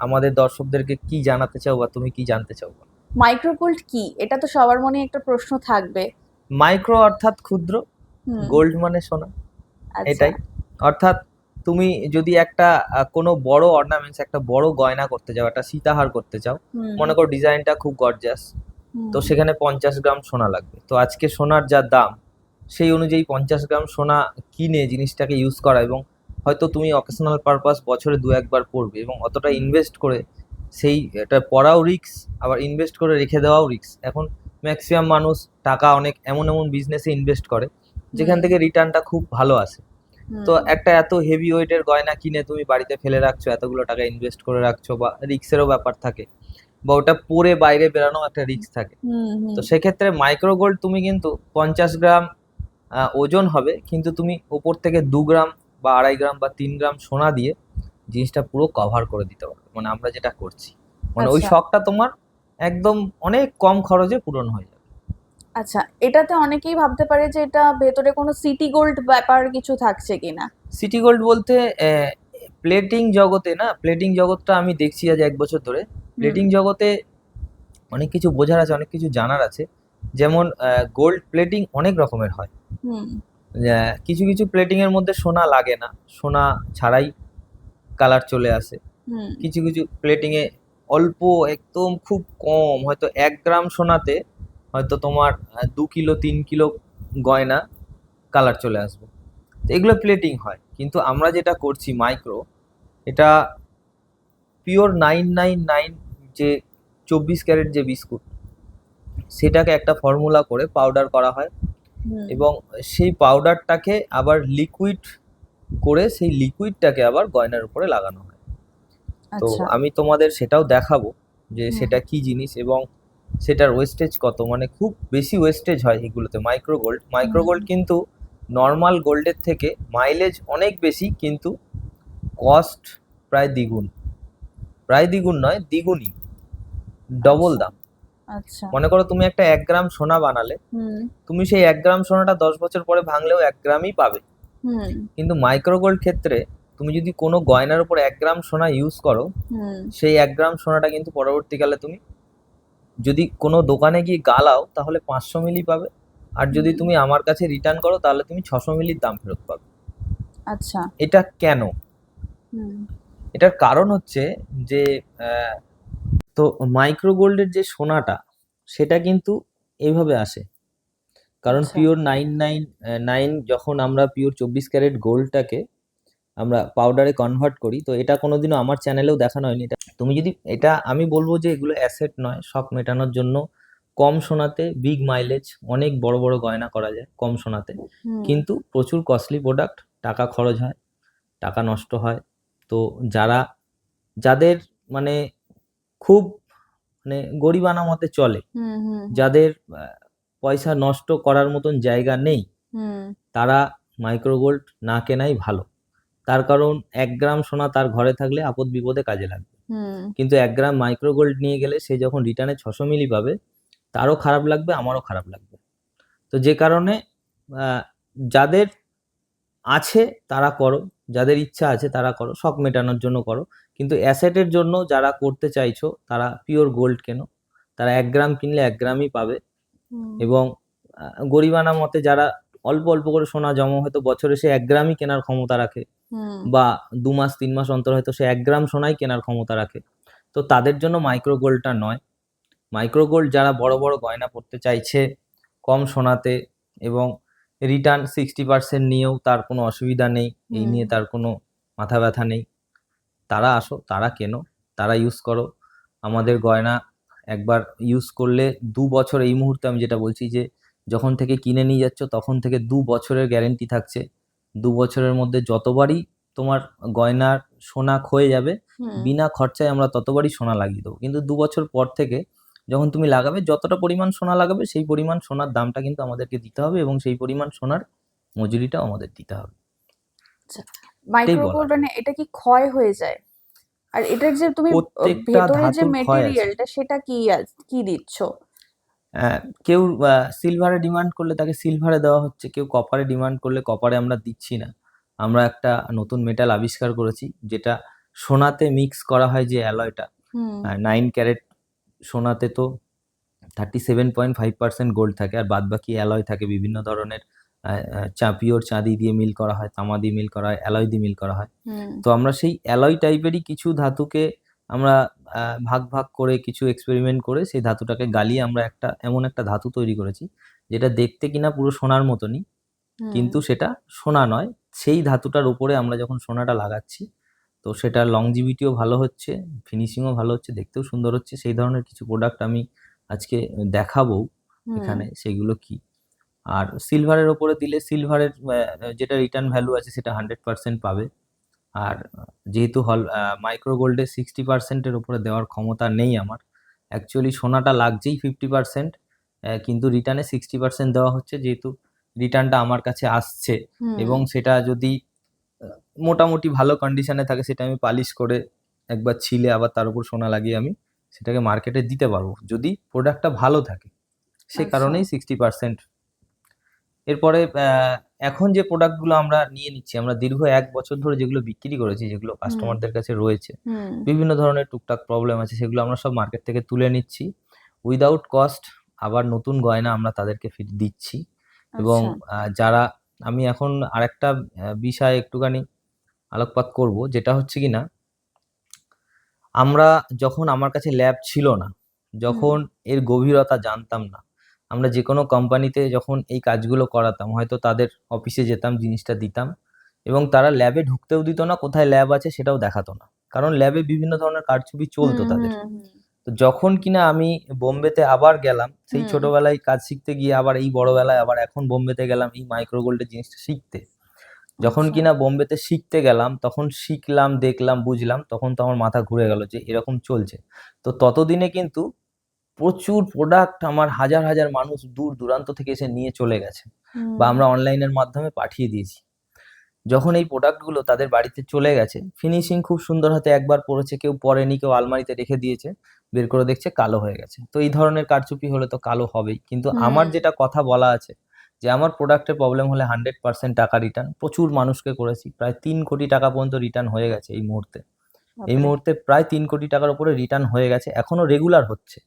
আমাদের দর্শকদেরকে কি জানাতে চাও বা তুমি কি জানতে চাও? মাইক্রো গোল্ড কি, এটা তো সবার মনে একটা প্রশ্ন থাকবে। মাইক্রো অর্থাৎ ক্ষুদ্র, হুম গোল্ড মানে সোনা, আচ্ছা। এটাই। অর্থাৎ তুমি যদি একটা কোনো বড় অর্নামেন্টস, একটা বড় গয়না করতে চাও, একটা সীতাহার করতে চাও, হুম মনে করো ডিজাইনটা খুব গর্জাস, হুম তো সেখানে 50 গ্রাম সোনা লাগবে। তো আজকে সোনার যা দাম, সেই অনুযায়ী 50 গ্রাম সোনা কিনে জিনিসটাকে ইউজ করা, এবং হয়তো তুমি অকেশনাল পারপাস বছরে 2-1 বার পড়বে, এবং অতটা ইনভেস্ট করে সেই এটা পড়াও রিস্ক, আবার ইনভেস্ট করে রেখে দেওয়াও রিস্ক। এখন ম্যাক্সিমাম মানুষ টাকা অনেক এমন এমন বিজনেসে ইনভেস্ট করে যেখান হুম থেকে রিটার্নটা খুব ভালো আসে। তো হুম একটা এত হেভি ওয়েটের গয়না কিনে তুমি বাড়িতে ফেলে রাখছো, এতগুলো টাকা ইনভেস্ট করে রাখছো, বা রিস্কেরও ব্যাপার থাকে, বা ওটা পরে বাইরে বেরানো একটা রিস্ক থাকে। হুম হুম তো সেক্ষেত্রে মাইক্রো গোল্ড তুমি কিন্তু 50 গ্রাম ওজন হবে, কিন্তু তুমি ওপর থেকে 2 গ্রাম বা 2.5 গ্রাম বা 3 গ্রাম সোনা দিয়ে জিনিসটা পুরো কভার করে দিতে পারবে। মানে আমরা যেটা করছি, মানে ওই আচ্ছা শখটা তোমার একদম অনেক কম খরচে পূরণ হয়ে যাবে। আচ্ছা। এটাতে অনেকেই ভাবতে পারে যে এটা ভেতরে কোনো সিটি গোল্ড ব্যাপার কিছু থাকছে কিনা। সিটি গোল্ড বলতে প্লেটিং জগতে না, প্লেটিং জগৎটা আমি দেখছি আজ 1 বছর ধরে। হুম প্লেটিং জগতে অনেক কিছু বোঝার আছে, অনেক কিছু জানার আছে। যেমন গোল্ড প্লেটিং অনেক রকমের হয়। হুম কিছু কিছু প্লেটিং এর মধ্যে সোনা লাগে না, সোনা ছাড়াই কালার চলে আসে। হুম কিছু কিছু প্লেটিং এ অল্প, একদম খুব কম, হয়তো 1 গ্রাম সোনাতে হয়তো তোমার 2 কিলো 3 কিলো গয়না কালার চলে আসবে। তো এগুলো প্লেটিং হয়, কিন্তু আমরা যেটা করছি মাইক্রো, এটা পিওর 999, যে 24 ক্যারেট যে বিস্কুট, সেটাকে একটা ফর্মুলা করে পাউডার করা হয়, হুম এবং সেই পাউডারটাকে আবার লিকুইড করে সেই লিকুইডটাকে আবার গয়নার উপরে লাগানো হয়। তো আচ্ছা। আমি তোমাদের সেটাও দেখাবো যে হুম। সেটা কি জিনিস এবং সেটার ওয়েস্টেজ কত, মানে খুব বেশি ওয়েস্টেজ হয় এগুলোতে। মাইক্রো গোল্ড কিন্তু নর্মাল গোল্ডের থেকে মাইলেজ অনেক বেশি, কিন্তু কস্ট প্রায় দ্বিগুণ, নয় দ্বিগুণই, ডবল আচ্ছা। দাম। আচ্ছা। মনে করো তুমি একটা 1 গ্রাম সোনা বানালে, হুম। তুমি সেই 1 গ্রাম সোনাটা 10 বছর পরে ভাঙলেও 1 গ্রামই পাবে। হুম। কিন্তু মাইক্রো গোল্ড ক্ষেত্রে তুমি যদি কোনো গয়নার উপর 1 গ্রাম সোনা ইউজ করো, হুম। সেই 1 গ্রাম সোনাটা কিন্তু পরবর্তীকালে তুমি যদি কোনো দোকানে গিয়ে গালাও তাহলে 500 মিলি পাবে, আর যদি তুমি আমার কাছে রিটার্ন করো তাহলে তুমি 600 মিলির দাম ফেরত পাবে। আচ্ছা। এটা কেন? হুম। এটার কারণ হচ্ছে যে আহ, তো মাইক্রো গোল্ডের যে সোনাটা সেটা কিন্তু এইভাবে আসে, কারণ আচ্ছা। পিওর 999 যখন আমরা পিওর 24 ক্যারেট গোল্ডটাকে আমরা পাউডারে কনভার্ট করি, তো এটা কোনোদিনও আমার চ্যানেলেও দেখানো হয়নি। এটা তুমি যদি, এটা আমি বলবো যে এগুলো অ্যাসেট নয়, শখ মেটানোর জন্য। কম সোনাতে বিগ মাইলেজ, অনেক বড় বড় গয়না করা যায় কম সোনাতে, হুম। কিন্তু প্রচুর কস্টলি প্রোডাক্ট, টাকা খরচ হয়, টাকা নষ্ট হয়। তো যাদের মানে খুব মানে গরিবানা মতে চলে, হুম। হুম। যাদের পয়সা নষ্ট করার মতন জায়গা নেই, হুম। তারা মাইক্রো গোল্ড না কেনাই ভালো। তার কারণ 1 গ্রাম সোনা তার ঘরে থাকলে আপদ বিপদে কাজে লাগবে, হুম। কিন্তু 1 গ্রাম মাইক্রো গোল্ড নিয়ে গেলে সে যখন রিটার্নে 600 মিলি পাবে, তারও খারাপ লাগবে, আমারও খারাপ লাগবে। তো যে কারণে আহ, যাদের আছে তারা করো, যাদের ইচ্ছা আছে তারা করো, শখ মেটানোর জন্য করো। কিন্তু অ্যাসেটের জন্য যারা করতে চাইছো তারা পিওর গোল্ড কেনো, তারা 1 গ্রাম কিনলে 1 গ্রামই পাবে। হুম। এবং গরিবানা মতে যারা অল্প অল্প করে সোনা জমা, হয়তো বছরে সে 1 গ্রামই কেনার ক্ষমতা রাখে, হুম। বা 2 মাস 3 মাস অন্তর হয়তো সে 1 গ্রাম সোনাই কেনার ক্ষমতা রাখে, তো তাদের জন্য মাইক্রো গোল্ডটা নয়। মাইক্রো গোল্ড যারা বড় বড় গয়না পড়তে চাইছে কম সোনাতে, এবং রিটার্ন 60% নিয়েও তার কোনো অসুবিধা নেই, এই হুম। নিয়ে তার কোনো মাথা ব্যথা নেই, তারা আসো, তারা কেনো, তারা ইউজ করো আমাদের গয়না। একবার ইউজ করলে 2 বছর, এই মুহূর্তে আমি যেটা বলছি যে যখন থেকে কিনে নিয়ে যাচ্ছ তখন থেকে 2 বছরের গ্যারেন্টি থাকছে। 2 বছরের মধ্যে যতবারই তোমার গয়নার সোনা ক্ষয়ে যাবে, হুম। বিনা খরচায় আমরা ততবারই সোনা লাগিয়ে দেবো। কিন্তু 2 বছর পর থেকে যখন তুমি লাগাবে, যতটা পরিমাণ সোনা লাগাবে সেই পরিমাণ সোনার দামটা কিন্তু আমাদেরকে দিতে হবে, এবং সেই পরিমাণ সোনার মজুরিটাও আমাদের দিতে হবে। আচ্ছা। এটাই মাইক্রো বলার। গোল্ড মানে এটা কি ক্ষয় হয়ে যায়? আর এটার যে তুমি প্রত্যেকটা ভেতরে যে ধাতুর ক্ষয় আছে। মেটেরিয়ালটা সেটা কি দিচ্ছ? কেউ সিলভারে ডিমান্ড করলে তাকে সিলভারে দেওয়া হচ্ছে, কেউ কপারে ডিমান্ড করলে কপারে আমরা দিচ্ছি না। আমরা একটা নতুন মেটাল আবিষ্কার করেছি, যেটা সোনাতে মিক্স করা হয় যে অ্যালয়টা। হুম। 9 ক্যারেট সোনাতে তো 37.5% গোল্ড থাকে, আর বাদ বাকি অ্যালয় থাকে বিভিন্ন ধরনের। পিওর চাঁদি দিয়ে মিল করা হয়, তামা দিয়ে মিল করা হয়, অ্যালয় দিয়ে মিল করা হয়। হুম। তো আমরা সেই অ্যালয় টাইপেরই কিছু ধাতুকে আমরা ভাগ ভাগ করে, কিছু এক্সপেরিমেন্ট করে সেই ধাতুটাকে গালিয়ে আমরা এমন একটা ধাতু তৈরি করেছি, যেটা দেখতে কিনা পুরো সোনার মতনই, হুম। কিন্তু সেটা সোনা নয়। সেই ধাতুটার উপরে আমরা যখন সোনাটা লাগাচ্ছি, তো সেটার লংজিভিটিও ভালো হচ্ছে, ফিনিশিংও ভালো হচ্ছে, দেখতেও সুন্দর হচ্ছে। সেই ধরনের কিছু প্রোডাক্ট আমি আজকে দেখাবো হুম। এখানে, সেগুলো কি। আর সিলভারের ওপরে দিলে সিলভারের যেটা রিটার্ন ভ্যালু আছে সেটা 100% পাবে। আর যেহেতু মাইক্রো গোল্ডে 60%-এর উপরে দেওয়ার ক্ষমতা নেই আমার, অ্যাকচুয়ালি সোনাটা লাগছেই 50%, কিন্তু রিটার্নে 60% দেওয়া হচ্ছে, যেহেতু রিটার্নটা আমার কাছে আসছে। হুম। এবং সেটা যদি মোটামুটি ভালো কন্ডিশনে থাকে, সেটা আমি পালিশ করে একবার ছিলে আবার তার উপর সোনা লাগিয়ে আমি সেটাকে মার্কেটে দিতে পারবো, যদি প্রোডাক্টটা ভালো থাকে। সে আচ্ছা। কারণেই 60%। এরপরে এখন যে প্রোডাক্টগুলো আমরা নিয়ে নিচ্ছি, আমরা দীর্ঘ 1 বছর ধরে যেগুলো বিক্রি করেছি, যেগুলো হুম। কাস্টমারদের কাছে রয়েছে, হুম। বিভিন্ন ধরনের টুকটাক প্রবলেম আছে, সেগুলো আমরা সব মার্কেট থেকে তুলে নিচ্ছি উইদাউট কস্ট। আবার নতুন গয়না আমরা তাদেরকে দিচ্ছি। এবং আচ্ছা। যারা, আমি এখন আরেকটা বিষয় একটুখানি আলোকপাত করব, যেটা হচ্ছে কিনা, আমরা যখন, আমার কাছে ল্যাব ছিল না, যখন এর গভীরতা জানতাম না, আমরা যে কোনো কোম্পানিতে যখন এই কাজগুলো করাতাম, হয়তো তাদের অফিসে যেতাম, জিনিসটা দিতাম, এবং তারা ল্যাবে ঢুকতেও দিত না, কোথায় ল্যাব আছে সেটাও দেখাতো না, কারণ ল্যাবে বিভিন্ন ধরনের কারচুপি চলতো হুম। তাদের। হুম। তো যখন কিনা আমি বোম্বেতে আবার গেলাম, সেই হুম। ছোটবেলায় কাজ শিখতে গিয়ে, আবার এই বড়বেলায় আবার এখন বোম্বেতে গেলাম এই মাইক্রো গোল্ডের জিনিসটা শিখতে, যখন আচ্ছা। কিনা বোম্বেতে শিখতে গেলাম তখন শিখলাম, দেখলাম, বুঝলাম, তখন তো আমার মাথা ঘুরে গেল যে এরকম চলছে। তো ততদিনে কিন্তু প্রচুর প্রোডাক্ট আমার হাজার হাজার মানুষ দূর দূরান্ত থেকে এসে নিয়ে চলে গেছে, বা হুম আমরা অনলাইনের মাধ্যমে পাঠিয়ে দিয়েছি। যখন এই প্রোডাক্টগুলো তাদের বাড়িতে চলে গেছে, ফিনিশিং খুব সুন্দর, হাতে একবার পরেছে, কেউ পরেনি, কেউ আলমারিতে রেখে দিয়েছে, বের করে দেখছে কালো হয়ে গেছে। তো এই ধরনের কারচুপি হলে তো কালো হবেই। কিন্তু আমার হুম যেটা কথা বলা আছে যে আমার প্রোডাক্টের প্রবলেম হলে 100% টাকা রিটার্ন, প্রচুর মানুষকে করেছি, প্রায় 3 কোটি টাকা পর্যন্ত রিটার্ন হয়ে গেছে এই মুহূর্তে। এই বাপরে। মুহূর্তে প্রায় 3 কোটি টাকার উপরে রিটার্ন হয়ে গেছে, এখনো রেগুলার হচ্ছে।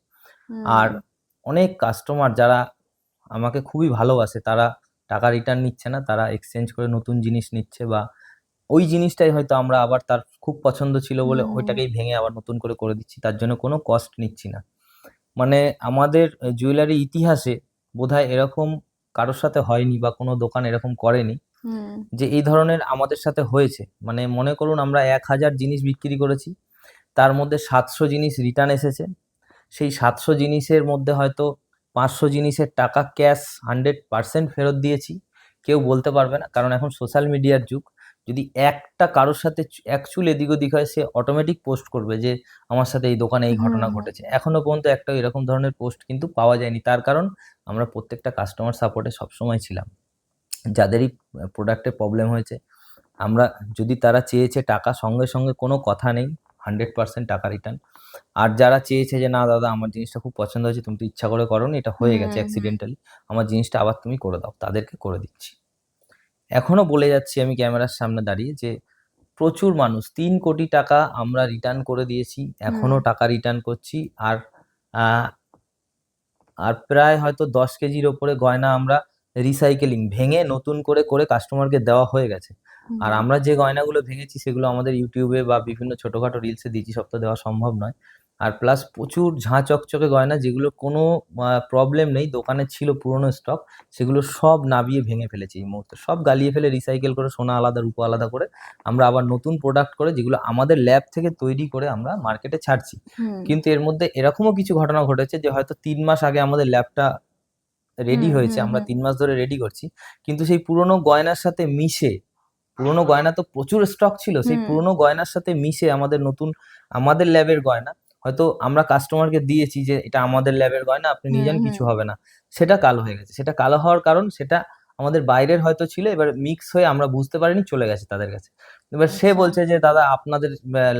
আর হুম অনেক কাস্টমার যারা আমাকে খুবই ভালোবাসে, তারা টাকা রিটার্ন নিচ্ছে না, তারা এক্সচেঞ্জ করে নতুন জিনিস নিচ্ছে, বা ওই জিনিসটাই হয়তো আমরা আবার তার খুব পছন্দ ছিল বলে হুম ওইটাকেই ভেঙে আবার নতুন করে করে দিচ্ছি, তার জন্য কোনো কস্ট নিচ্ছি না। মানে আমাদের জুয়েলারি ইতিহাসে বোধহয় এরকম কারোর সাথে হয়নি, বা কোনো দোকান এরকম করেনি হুম যে এই ধরনের আমাদের সাথে হয়েছে। মানে মনে করুন আমরা 1,000 জিনিস বিক্রি করেছি, তার মধ্যে 700 জিনিস রিটার্ন এসেছে। সেই 700 জিনিসের মধ্যে হয়তো 500 জিনিসের টাকা ক্যাশ 100% ফেরত দিয়েছি। কেউ বলতে পারবে না, কারণ এখন সোশ্যাল মিডিয়ার যুগ। যদি একটা কারোর সাথে এক চুল এদিক ওদিক হয়, সে অটোমেটিক পোস্ট করবে যে আমার সাথে এই দোকানে এই ঘটনা হুম ঘটেছে। এখনো পর্যন্ত একটা এরকম ধরনের পোস্ট কিন্তু পাওয়া যায়নি, তার কারণ আমরা প্রত্যেকটা কাস্টমার সাপোর্টে সবসময় ছিলাম। যাদেরই প্রোডাক্টে প্রবলেম হয়েছে, আমরা যদি তারা চেয়েছে টাকা, সঙ্গে সঙ্গে কোনো কথা নেই, 100% টাকা রিটার্ন। আর যারা চেয়েছে যে না দাদা আমার জিনিসটা খুব পছন্দ হয়েছে, তুমি তো ইচ্ছা করে করোনি, এটা হয়ে গেছে হুম অ্যাক্সিডেন্টালি, আমার জিনিসটা আবার তুমি করে দাও, তাদেরকে করে দিচ্ছি। এখনো বলে যাচ্ছি আমি ক্যামেরার সামনে দাঁড়িয়ে যে প্রচুর মানুষ, 3 কোটি টাকা আমরা রিটার্ন করে দিয়েছি, হুম এখনো টাকা রিটার্ন করছি। আর আহ, আর প্রায় হয়তো 10 কেজির ওপরে গয়না আমরা রিসাইকেলিং ভেঙে নতুন করে করে কাস্টমারকে দেওয়া হয়ে গেছে। আর হুম আমরা যে গয়নাগুলো ভেঙেছি সেগুলো আমাদের ইউটিউবে বা বিভিন্ন ছোটখাটো রিলসে দিয়েছি, সব তো দেওয়া সম্ভব নয়। আর প্লাস প্রচুর ঝাঁ চকচকে গয়না, যেগুলো কোনো প্রবলেম নেই, দোকানে ছিল পুরনো স্টক, সেগুলো সব নাবিয়ে ভেঙে ফেলেছি এই মুহূর্তে, সব গালিয়ে ফেলে রিসাইকেল করে সোনা আলাদা রূপো আলাদা করে আমরা আবার নতুন প্রোডাক্ট করে, যেগুলো আমাদের ল্যাব থেকে তৈরি করে আমরা মার্কেটে ছাড়ছি। হুম কিন্তু এর মধ্যে এরকমও কিছু ঘটনা ঘটেছে যে হয়তো 3 মাস আগে আমাদের ল্যাবটা রেডি হুম হয়েছে, হুম আমরা হুম 3 মাস ধরে রেডি করছি, কিন্তু সেই পুরোনো গয়নার সাথে মিশে, পুরোনো গয়না তো প্রচুর স্টক ছিল, সেই হুম পুরোনো গয়নার সাথে মিশে আমাদের নতুন, আমাদের ল্যাবের গয়না হয়তো আমরা কাস্টমারকে দিয়েছি যে এটা আমাদের ল্যাবের গয়না, আপনি নিয়ে হুম যান, হুম কিছু হবে না, সেটা কালো হয়ে গেছে। সেটা কালো হওয়ার কারণ, সেটা আমাদের বাইরের হয়তো ছিল, এবার মিক্স হয়ে আমরা বুঝতে পারিনি, চলে গেছে তাদের কাছে। এবার সে আচ্ছা। বলছে যে দাদা আপনাদের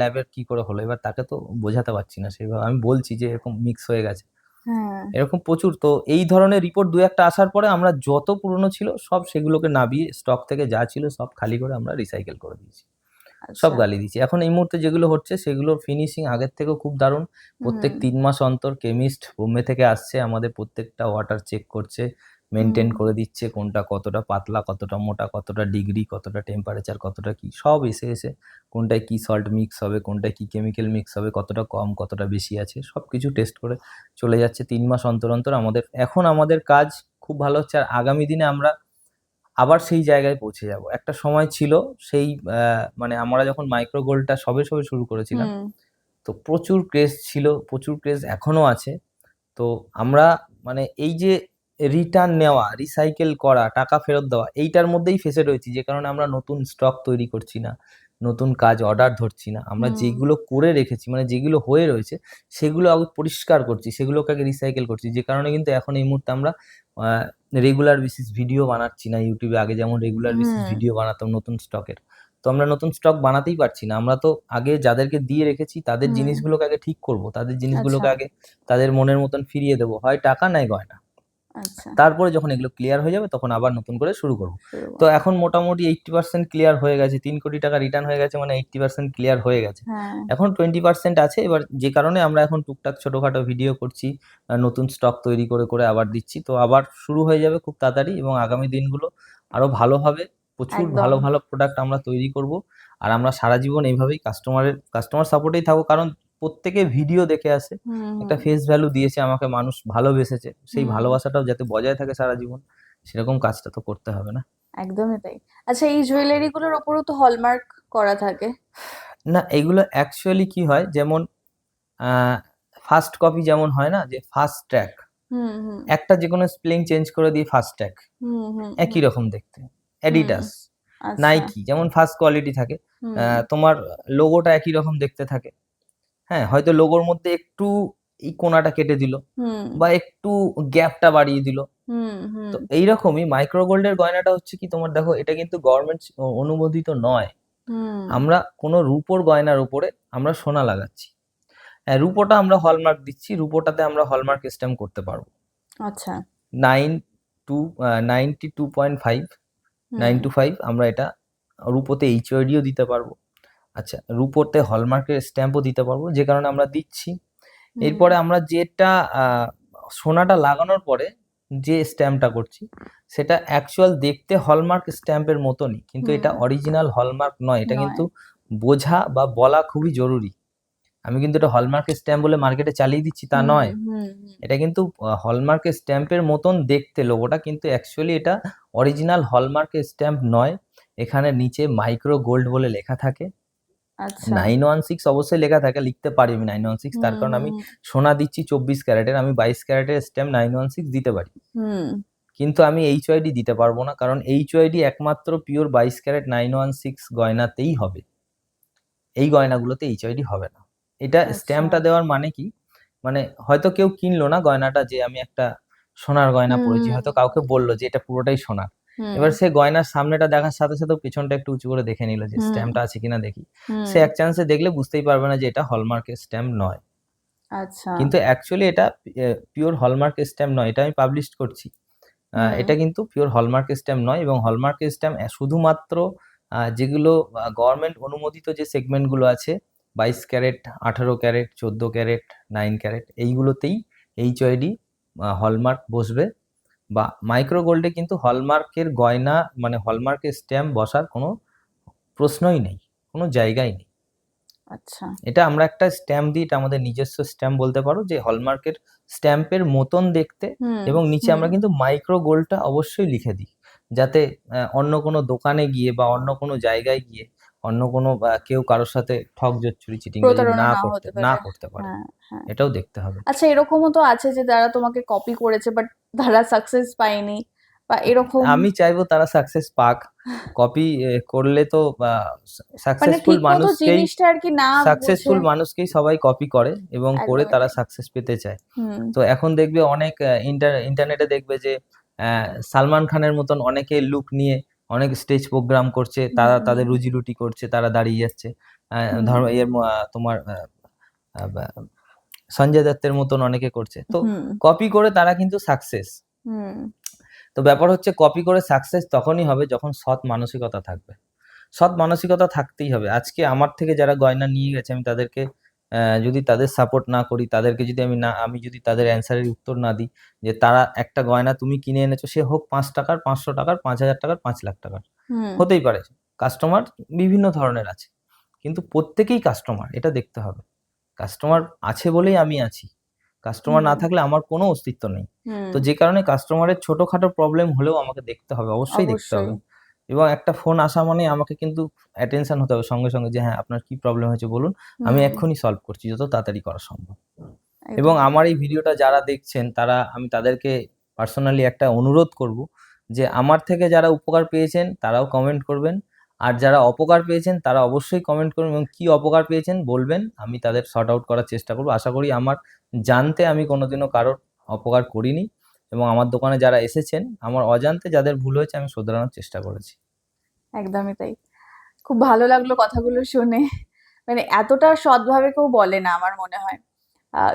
ল্যাবের কি করে হলো, এবার তাকে তো বোঝাতে পারছি না সেভাবে, আমি বলছি যে এরকম মিক্স হয়ে গেছে। হ্যাঁ এরকম প্রচুর, তো এই ধরনের রিপোর্ট দু একটা আসার পরে আমরা যত পুরনো ছিল সব সেগুলোকে নাবিয়ে, স্টক থেকে যা ছিল সব খালি করে আমরা রিসাইকেল করে দিয়েছি, সব আচ্ছা। গালিয়ে দিয়েছি। এখন এই মুহূর্তে যেগুলো হচ্ছে সেগুলোর ফিনিশিং আগের থেকেও খুব দারুণ। প্রত্যেক হুম 3 মাস অন্তর কেমিস্ট বোম্বে থেকে আসছে, আমাদের প্রত্যেকটা ওয়াটার চেক করছে, হুম মেনটেন করে দিচ্ছে কোনটা কতটা পাতলা, কতটা মোটা, কতটা ডিগ্রি, কতটা টেম্পারেচার, কতটা কি, সব এসে এসে কোনটায় কি সল্ট মিক্স হবে, কোনটায় কি কেমিক্যাল মিক্স হবে, কতটা কম কতটা বেশি আছে, সব কিছু টেস্ট করে চলে যাচ্ছে 3 মাস অন্তর অন্তর। আমাদের এখন আমাদের কাজ খুব ভালো হচ্ছে, আর আগামী দিনে আমরা আবার সেই জায়গায় পৌঁছে যাব। একটা সময় ছিল সেই মানে আমরা যখন মাইক্রো গোল্ডটা সবে সবে শুরু করেছিলাম, হুম তো প্রচুর ক্রেজ ছিল, প্রচুর ক্রেজ এখনো আছে। তো আমরা মানে এই যে রিটার্ন নেওয়া, রিসাইকেল করা, টাকা ফেরত দেওয়া, এইটার মধ্যেই ফেঁসে রয়েছি, যে কারণে আমরা নতুন স্টক তৈরি করছি না, নতুন কাজ অর্ডার ধরছি না। আমরা হুম যেগুলো করে রেখেছি, মানে যেগুলো হয়ে রয়েছে, সেগুলো আগে পরিষ্কার করছি, সেগুলোকে আগে রিসাইকেল করছি, যে কারণে কিন্তু এখন এই মুহূর্তে আমরা রেগুলার বেসিস ভিডিও বানাচ্ছি না ইউটিউবে। আগে যেমন রেগুলার বেসিস হুম ভিডিও বানাতাম নতুন স্টকের, তো আমরা নতুন স্টক বানাতেই পারছি না। আমরা তো আগে যাদেরকে দিয়ে রেখেছি তাদের হুম জিনিসগুলোকে আগে ঠিক করব, তাদের আচ্ছা জিনিসগুলোকে আগে তাদের মনের মতন ফিরিয়ে দেবো, হয় টাকা নয় গয়না। আচ্ছা। তারপরে যখন এগুলো ক্লিয়ার হয়ে যাবে তখন আবার নতুন করে শুরু করব। শুরু তো করো। এখন মোটামুটি 80% ক্লিয়ার হয়ে গেছে, 3 কোটি টাকা রিটার্ন হয়ে গেছে, মানে 80% ক্লিয়ার হয়ে গেছে। হ্যাঁ এখন 20% আছে, এবার যে কারণে আমরা এখন টুকটাক ছোটখাটো ভিডিও করছি, নতুন স্টক তৈরি করে করে আবার দিচ্ছি, তো আবার শুরু হয়ে যাবে খুব তাড়াতাড়ি, এবং আগামী দিনগুলো আরো ভালো হবে। প্রচুর একদম। ভালো ভালো প্রোডাক্ট আমরা তৈরি করব। আর আমরা সারা জীবন এইভাবেই কাস্টমার সাপোর্টেই থাকবো, কারণ প্রত্যেকে ভিডিও দেখে আসে, হুম একটা হুম ফেস ভ্যালু দিয়েছে আমাকে, মানুষ ভালোবেসেছে, সেই হুম ভালোবাসাটাও যাতে বজায় থাকে সারা জীবন, সেরকম কাজটা তো করতে হবে না। একদমই তাই। আচ্ছা, এই জুয়েলারি গুলোর ওপরও তো হলমার্ক করা থাকে। না, এগুলো অ্যাকচুয়ালি কি হয়, যেমন ফার্স্ট কপি যেমন হয় না, যে ফার্স্ট ট্র্যাক, হুম হুম একটা যে কোনো স্পেলিং চেঞ্জ করে দিয়ে ফার্স্ট ট্র্যাক, হুম হুম একই হুম রকম দেখতে, হুম অ্যাডিডাস। আচ্ছা। নাইকি যেমন ফার্স্ট কোয়ালিটি থাকে, হুম তোমার লোগোটা একই রকম দেখতে থাকে। হ্যাঁ, হয়তো লোগোর মধ্যে একটু এই কোণাটা কেটে দিল হুম বা একটু গ্যাপটা বাড়িয়ে দিল। হুম হুম তো এইরকমই মাইক্রো গোল্ডের গয়নাটা হচ্ছে কি, তোমার দেখো এটা কিন্তু গভর্নমেন্ট অনুমোদিত নয়। হুম আমরা কোনো রূপোর গয়নার উপরে আমরা সোনা লাগাচ্ছি। হ্যাঁ, রূপোটা আমরা হলমার্ক দিচ্ছি, রূপোটাতে আমরা হলমার্ক স্ট্যাম্প করতে পারবো। আচ্ছা। 92.5 হুম 9 to 5 আমরা এটা রূপোতে HOIDও দিতে পারবো। আচ্ছা, রূপোতে হলমার্কের স্ট্যাম্পও দিতে পারবো, যে কারণে আমরা দিচ্ছি। হুম এরপরে আমরা যেটা সোনাটা লাগানোর পরে যে স্ট্যাম্পটা করছি সেটা অ্যাকচুয়াল দেখতে হলমার্ক স্ট্যাম্পের মতনই, কিন্তু এটা হুম অরিজিনাল হলমার্ক নয়। এটা নয়। কিন্তু বোঝা বা বলা খুবই জরুরি। আমি কিন্তু এটা হলমার্ক স্ট্যাম্প বলে মার্কেটে চালিয়ে দিচ্ছি তা হুম নয়। হুম এটা কিন্তু হলমার্ক স্ট্যাম্পের মতন দেখতে লোগোটা, কিন্তু অ্যাকচুয়ালি এটা অরিজিনাল হলমার্ক স্ট্যাম্প নয়। এখানে নিচে মাইক্রো গোল্ড বলে লেখা থাকে। আচ্ছা। 916 অবশ্যই লেখা থাকে, লিখতে পারি আমি 916, তার কারণ আমি হুম সোনা দিচ্ছি 24 ক্যারেটের, আমি 22 ক্যারেটের স্ট্যাম্প 916 দিতে পারি। হুম কিন্তু আমি HOID দিতে পারবো না, কারণ HOID একমাত্র পিওর 22 ক্যারেট 916 গয়নাতেই হবে। এই গয়নাগুলোতে HOID হবে না। এটা আচ্ছা। স্ট্যাম্পটা দেওয়ার মানে কি, মানে হয়তো কেউ কিনলো না গয়নাটা, যে আমি একটা সোনার গয়না হুম পরেছি, হুম হয়তো কাউকে বললো যে এটা পুরোটাই সোনার। হুম এবার সে গয়নার সামনেটা দেখার সাথে সাথে পেছনটা একটু উঁচু করে দেখে নিল যে হুম স্ট্যাম্পটা আছে কিনা দেখি। হুম সে এক চান্সে দেখলে বুঝতেই পারবে না যে এটা হলমার্কের স্ট্যাম্প নয়। আচ্ছা। কিন্তু অ্যাকচুয়ালি এটা পিওর হলমার্ক স্ট্যাম্প নয়, এটা আমি পাবলিশ করছি। হুম এটা কিন্তু পিওর হলমার্ক স্ট্যাম্প নয়, এবং হলমার্ক স্ট্যাম্প শুধুমাত্র যেগুলো গভর্নমেন্ট অনুমোদিত যে সেগমেন্টগুলো আছে, 22 ক্যারেট, 18 ক্যারেট, 14 ক্যারেট, 9 ক্যারেট, এইগুলোতেই HOID হলমার্ক বসবে। বা মাইক্রো গোল্ডে কিন্তু হলমার্কের গয়না মানে হলমার্কের স্ট্যাম্প বসার কোনো প্রশ্নই নেই, কোনো জায়গাই নেই। আচ্ছা। এটা আমরা একটা স্ট্যাম্প দিই, এটা আমাদের নিজস্ব স্ট্যাম্প বলতে পারো, যে হলমার্কের স্ট্যাম্পের মতন দেখতে। হুম এবং নিচে হুম আমরা কিন্তু মাইক্রো গোল্ডটা অবশ্যই লিখে দিই, যাতে অন্য কোনো দোকানে গিয়ে বা অন্য কোনো জায়গায় গিয়ে অন্য কোনো কেউ কারোর সাথে ঠক জচ্চুরি চিটিংবাজি প্রতারণা না না করতে হতে না পারে। করতে পারে। হ্যাঁ হ্যাঁ। এটাও দেখতে হবে। আচ্ছা, এরকমও তো আছে যে যারা তোমাকে কপি করেছে বাট তারা সাকসেস পায়নি বা এরকম, আমি চাইবো তারা সাকসেস পাক। কপি করলে তো মানে সাকসেসফুল ঠিক মতো মানুষকেই জিনিসটা আর কি না বুঝে। সাকসেসফুল মানুষকেই সবাই কপি করে এবং করে একদমই তারা তাই। সাকসেস পেতে চায়। হুম তো এখন দেখবে অনেক ইন্টারনেটে দেখবে যে সালমান খানের মতন অনেকে লুক নিয়ে অনেক স্টেজ প্রোগ্রাম করছে, হুম তারা তাদের হুম রুজি রুটি করছে, তারা দাঁড়িয়ে যাচ্ছে। হুম ধরো তোমার সঞ্জয় দত্তের মতন অনেকে করছে, তো হুম কপি করে তারা কিন্তু সাকসেস। হুম তো ব্যাপার হচ্ছে কপি করে সাকসেস তখনই হবে যখন সৎ মানসিকতা থাকবে। সৎ মানসিকতা থাকতেই হবে। আজকে আমার থেকে যারা গয়না নিয়ে গেছে, আমি তাদেরকে যদি তাদের সাপোর্ট না করি, তাদেরকে যদি আমি যদি তাদের অ্যান্সারের উত্তর না দিই, যে তারা একটা গয়না তুমি কিনে এনেছো, সে হোক 5 টাকার, 500 টাকার, 5,000 টাকার, 5 লাখ টাকার, হুম হতেই পারে। কাস্টমার বিভিন্ন ধরনের আছে, কিন্তু প্রত্যেকেই কাস্টমার, এটা দেখতে হবে। কাস্টমার আছে বলেই আমি আছি, কাস্টমার হুম না থাকলে আমার কোনো অস্তিত্ব নেই। হুম তো যে কারণে কাস্টমারের ছোটখাটো প্রবলেম হলেও আমাকে দেখতে হবে, অবশ্যই দেখতে অবশ্যই। হবে। এবং একটা ফোন আসা মানে আমাকে কিন্তু অ্যাটেনশন হতে হবে সঙ্গে সঙ্গে, যে হ্যাঁ আপনার কি প্রবলেম হয়েছে বলুন, আমি হুম এক্ষুনি সলভ করছি যত তাড়াতাড়ি করা সম্ভব। এবং একদম। আমার এই ভিডিওটা যারা দেখছেন আমি তাদেরকে পার্সোনালি একটা অনুরোধ করব, যে আমার থেকে যারা উপকার পেয়েছেন তারাও কমেন্ট করবেন, আর যারা অপকার পেয়েছেন তারা অবশ্যই কমেন্ট করবেন, এবং কি অপকার পেয়েছেন বলবেন, আমি তাদের সর্ট আউট করার চেষ্টা করব। আশা করি আমার জানতে আমি কোনোদিনও কারোর অপকার করিনি, এবং আমার দোকানে যারা এসেছেন আমার অজান্তে যাদের ভুল হয়েছে আমি শোধরানোর চেষ্টা করেছি। একদমই তাই। খুব ভালো লাগলো কথাগুলো শুনে। মানে এতটা সৎভাবে কেউ বলে না আমার মনে হয়।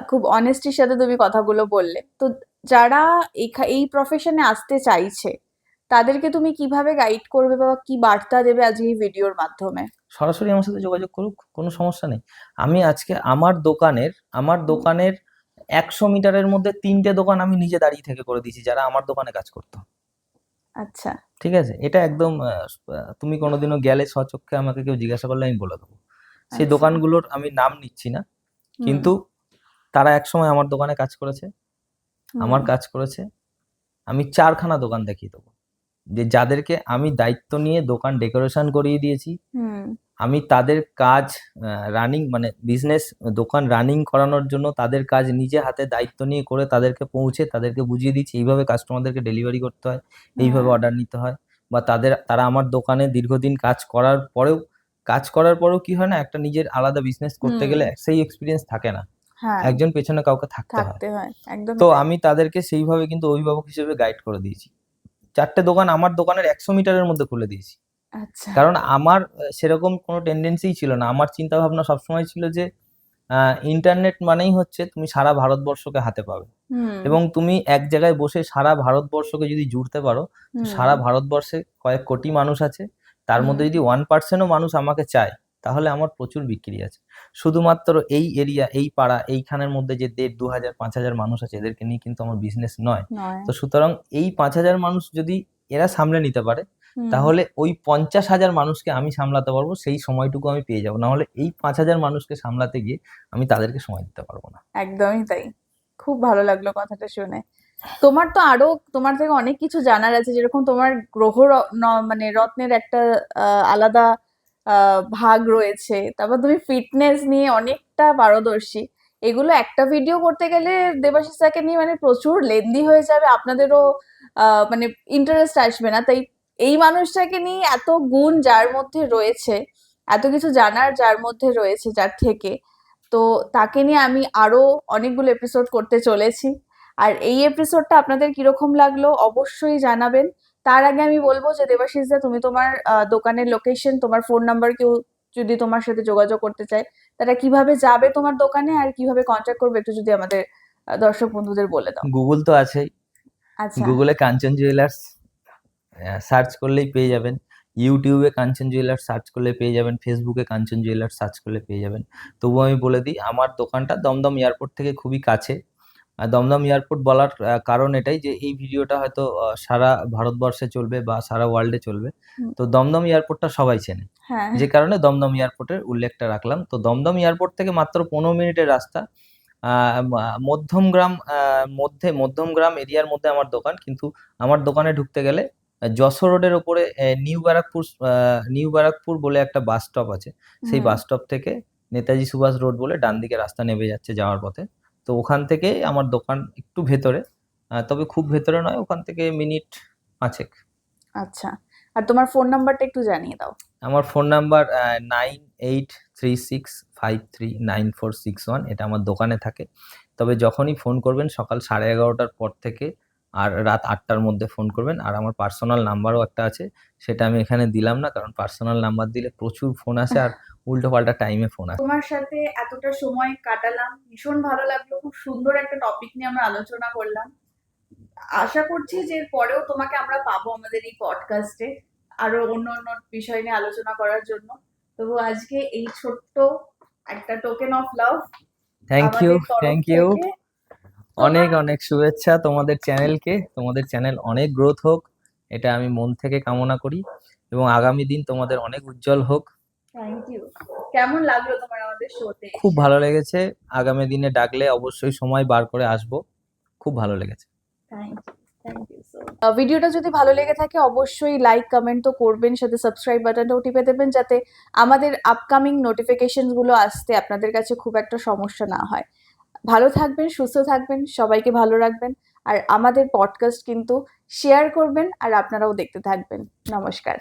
খুব অনেস্টির সাথে তুমি কথাগুলো বললে। তো যারা এই প্রফেশনে আসতে চাইছে, তাদেরকে তুমি কিভাবে গাইড করবে বা কি বার্তা দেবে আজকে এই ভিডিওর মাধ্যমে? সরাসরি আমার সাথে যোগাযোগ করুক, কোনো সমস্যা নেই। আমি আজকে আমার দোকানের 100 মিটারের মধ্যে 3টে দোকান আমি নিজে দাঁড়িয়ে থেকে করে দিয়েছি, যারা আমার দোকানে কাজ করতো। আচ্ছা। ঠিক আছে? এটা একদম তুমি কোনোদিনও গেলে স্বচক্ষে আমাকে কেউ জিজ্ঞাসা করলে আমি বলে দেবো। সেই আচ্ছা। দোকানগুলোর আমি নাম নিচ্ছি না। হুম কিন্তু তারা একসময় আমার দোকানে কাজ করেছে, হুম আমার কাজ করেছে। আমি 4 খানা দোকান দেখিয়ে দেবো। যে যাদেরকে আমি দায়িত্ব নিয়ে দোকান ডেকোরেশন করিয়ে দিয়েছি, হুম আমি তাদের কাজ রানিং মানে বিজনেস দোকান রানিং করানোর জন্য তাদের কাজ নিজে হাতে দায়িত্ব নিয়ে করে তাদেরকে পৌঁছে তাদেরকে বুঝিয়ে দিচ্ছি এইভাবে কাস্টমারদেরকে ডেলিভারি করতে হয়, এইভাবে হুম অর্ডার নিতে হয়। বা তারা আমার দোকানে দীর্ঘদিন কাজ করার পরেও কি হয় না, একটা নিজের আলাদা বিজনেস করতে হুম। গেলে সেই এক্সপিরিয়েন্স থাকে না, হ্যাঁ, একজন পেছনে কাউকে থাকতে হয়। থাকতে হয় একদমই তো তাই। আমি তাদেরকে সেইভাবে কিন্তু অভিভাবক হিসেবে গাইড করে দিয়েছি। 4টে দোকান আমার দোকানের 100 মিটারের মধ্যে খুলে দিয়েছি। আচ্ছা। কারণ আমার সেরকম কোনো টেনডেন্সিই ছিল না। আমার চিন্তাভাবনা সবসময় ছিল যে আ ইন্টারনেট মানেই হচ্ছে তুমি সারা ভারতবর্ষকে হাতে পাবে। হুম, এবং তুমি এক জায়গায় বসে সারা ভারতবর্ষকে যদি জুড়তে পারো, তো হুম, সারা ভারতবর্ষে কয়েক কোটি মানুষ আছে। তার হুম, মধ্যে যদি 1% ও মানুষ আমাকে চায়, তাহলে আমার প্রচুর বিক্রি আছে। শুধুমাত্র এই এরিয়া, এই পাড়া, এইখানের মধ্যে যে ১,৫০০, ২,০০০, ৫,০০০ মানুষ আছে, এদেরকে নিয়ে কিন্তু আমার বিজনেস নয়। নয়। তো সুতরাং এই ৫,০০০ মানুষ যদি এরা সামলে নিতে পারে, হুম, তাহলে ওই ৫০,০০০ মানুষকে আমি সামলাতে পারবো, সেই সময়টুকু আমি পেয়ে যাবো। নাহলে এই ৫,০০০ মানুষকে সামলাতে গিয়ে আমি তাদেরকে সময় দিতে পারবো না। একদমই তাই। খুব ভালো লাগলো কথাটা শুনে। তোমার থেকে অনেক কিছু জানার আছে, যেরকম তোমার মানে রত্নের একটা আলাদা ভাগ রয়েছে। তারপর তুমি ফিটনেস নিয়ে অনেকটা পারদর্শী। এগুলো একটা ভিডিও করতে গেলে দেবাশিস স্যারকে নিয়ে মানে প্রচুর লেন্দি হয়ে যাবে, আপনাদেরও মানে ইন্টারেস্ট আসবে না। তাই এই মানুষটাকে নিয়ে এত গুণ যার মধ্যে রয়েছে, এত কিছু জানার যার মধ্যে রয়েছে যার থেকে, তো তাকে নিয়ে আমি আরো অনেকগুলো এপিসোড করতে চলেছি। আর এই এপিসোডটা আপনাদের কিরকম লাগলো অবশ্যই জানাবেন। তার আগে আমি বলবো যে দেবাশিস দা, তুমি তোমার দোকানের লোকেশন, তোমার ফোন নাম্বার, কেউ যদি তোমার সাথে যোগাযোগ করতে চায় তারা কিভাবে যাবে তোমার দোকানে আর কিভাবে কন্ট্যাক্ট করবে, একটু যদি আমাদের দর্শক বন্ধুদের বলে দাও। গুগল তো আছেই। আচ্ছা। গুগলে কাঞ্চন জুয়েলার্স সার্চ করলেই পেয়ে যাবেন। ইউটিউবে কাঞ্চন জুয়েলার্স সার্চ করলে পেয়ে যাবেন। ফেসবুকে কাঞ্চন জুয়েলার্স সার্চ করলে পেয়ে যাবেন। তবুও আমি বলে দিই, আমার দোকানটা দমদম এয়ারপোর্ট থেকে খুবই কাছে। আর দমদম এয়ারপোর্ট বলার কারণ এটাই যে এই ভিডিওটা হয়তো সারা ভারতবর্ষে চলবে বা সারা ওয়ার্ল্ডে চলবে। হুম, তো দমদম এয়ারপোর্টটা সবাই চেনে। হ্যাঁ, যে কারণে দমদম এয়ারপোর্টের উল্লেখটা রাখলাম। তো দমদম এয়ারপোর্ট থেকে মাত্র 15 মিনিটের রাস্তা। মধ্যমগ্রাম এরিয়ার মধ্যে আমার দোকান, কিন্তু আমার দোকানে ঢুকতে গেলে যশোর রোডের ওপরে নিউ ব্যারাকপুর বলে একটা বাস স্টপ আছে। সেই হুম, বাস স্টপ থেকে নেতাজি সুভাষ রোড বলে ডান দিকে রাস্তা নেমে যাচ্ছে যাওয়ার পথে। তো ওখান থেকে আমার দোকান একটু ভেতরে, তবে খুব ভেতরে নয়, ওখান থেকে মিনিট 5 আচ্ছা। আর তোমার ফোন নাম্বারটা একটু জানিয়ে দাও। আমার ফোন নাম্বার 9836539461, এটা আমার দোকানে থাকে। তবে যখনই ফোন করবেন সকাল 11:30টার পর থেকে আর রাত 8টার মধ্যে ফোন করবেন। আর আমার পার্সোনাল নাম্বারও একটা আছে, সেটা আমি এখানে দিলাম না, কারণ পার্সোনাল নাম্বার দিলে প্রচুর ফোন আসে আর উল্টোপাল্টা টাইমে ফোন আসে। তোমার সাথে এতটা সময় কাটালাম, ভীষণ ভালো লাগলো। খুব সুন্দর একটা টপিক নিয়ে আমরা আলোচনা করলাম। আশা করছি যে এর পরেও তোমাকে আমরা পাবো আমাদের এই পডকাস্টে আরো অন্য অন্য বিষয় নিয়ে আলোচনা করার জন্য। তবু আজকে এই ছোট্ট একটা token of love thank you, আমাদের তরফ থ্যাংক ইউ। থেকে অনেক তোমার। অনেক শুভেচ্ছা তোমাদের চ্যানেলকে। তোমাদের চ্যানেল অনেক গ্রোথ হোক, এটা আমি মন থেকে কামনা করি, এবং আগামী দিন তোমাদের অনেক উজ্জ্বল হোক। Thank you. কেমন লাগলো তোমার আমাদের শোতে খুব এসে? ভালো লেগেছে। আগামী দিনে ডাকলে অবশ্যই সময় বার করে আসবো। খুব ভালো লেগেছে। Thank you so. ভিডিওটা যদি ভালো লেগে থাকে অবশ্যই লাইক কমেন্ট তো করবেন, সাথে সাবস্ক্রাইব বাটনটাও টিপে দেবেন, যাতে আমাদের আপকামিং নোটিফিকেশন গুলো আসতে আপনাদের কাছে খুব একটা সমস্যা না হয়। ভালো থাকবেন, সুস্থ থাকবেন, সবাইকে ভালো রাখবেন। আর আমাদের পডকাস্ট কিন্তু শেয়ার করবেন আর আপনারাও দেখতে থাকবেন। নমস্কার।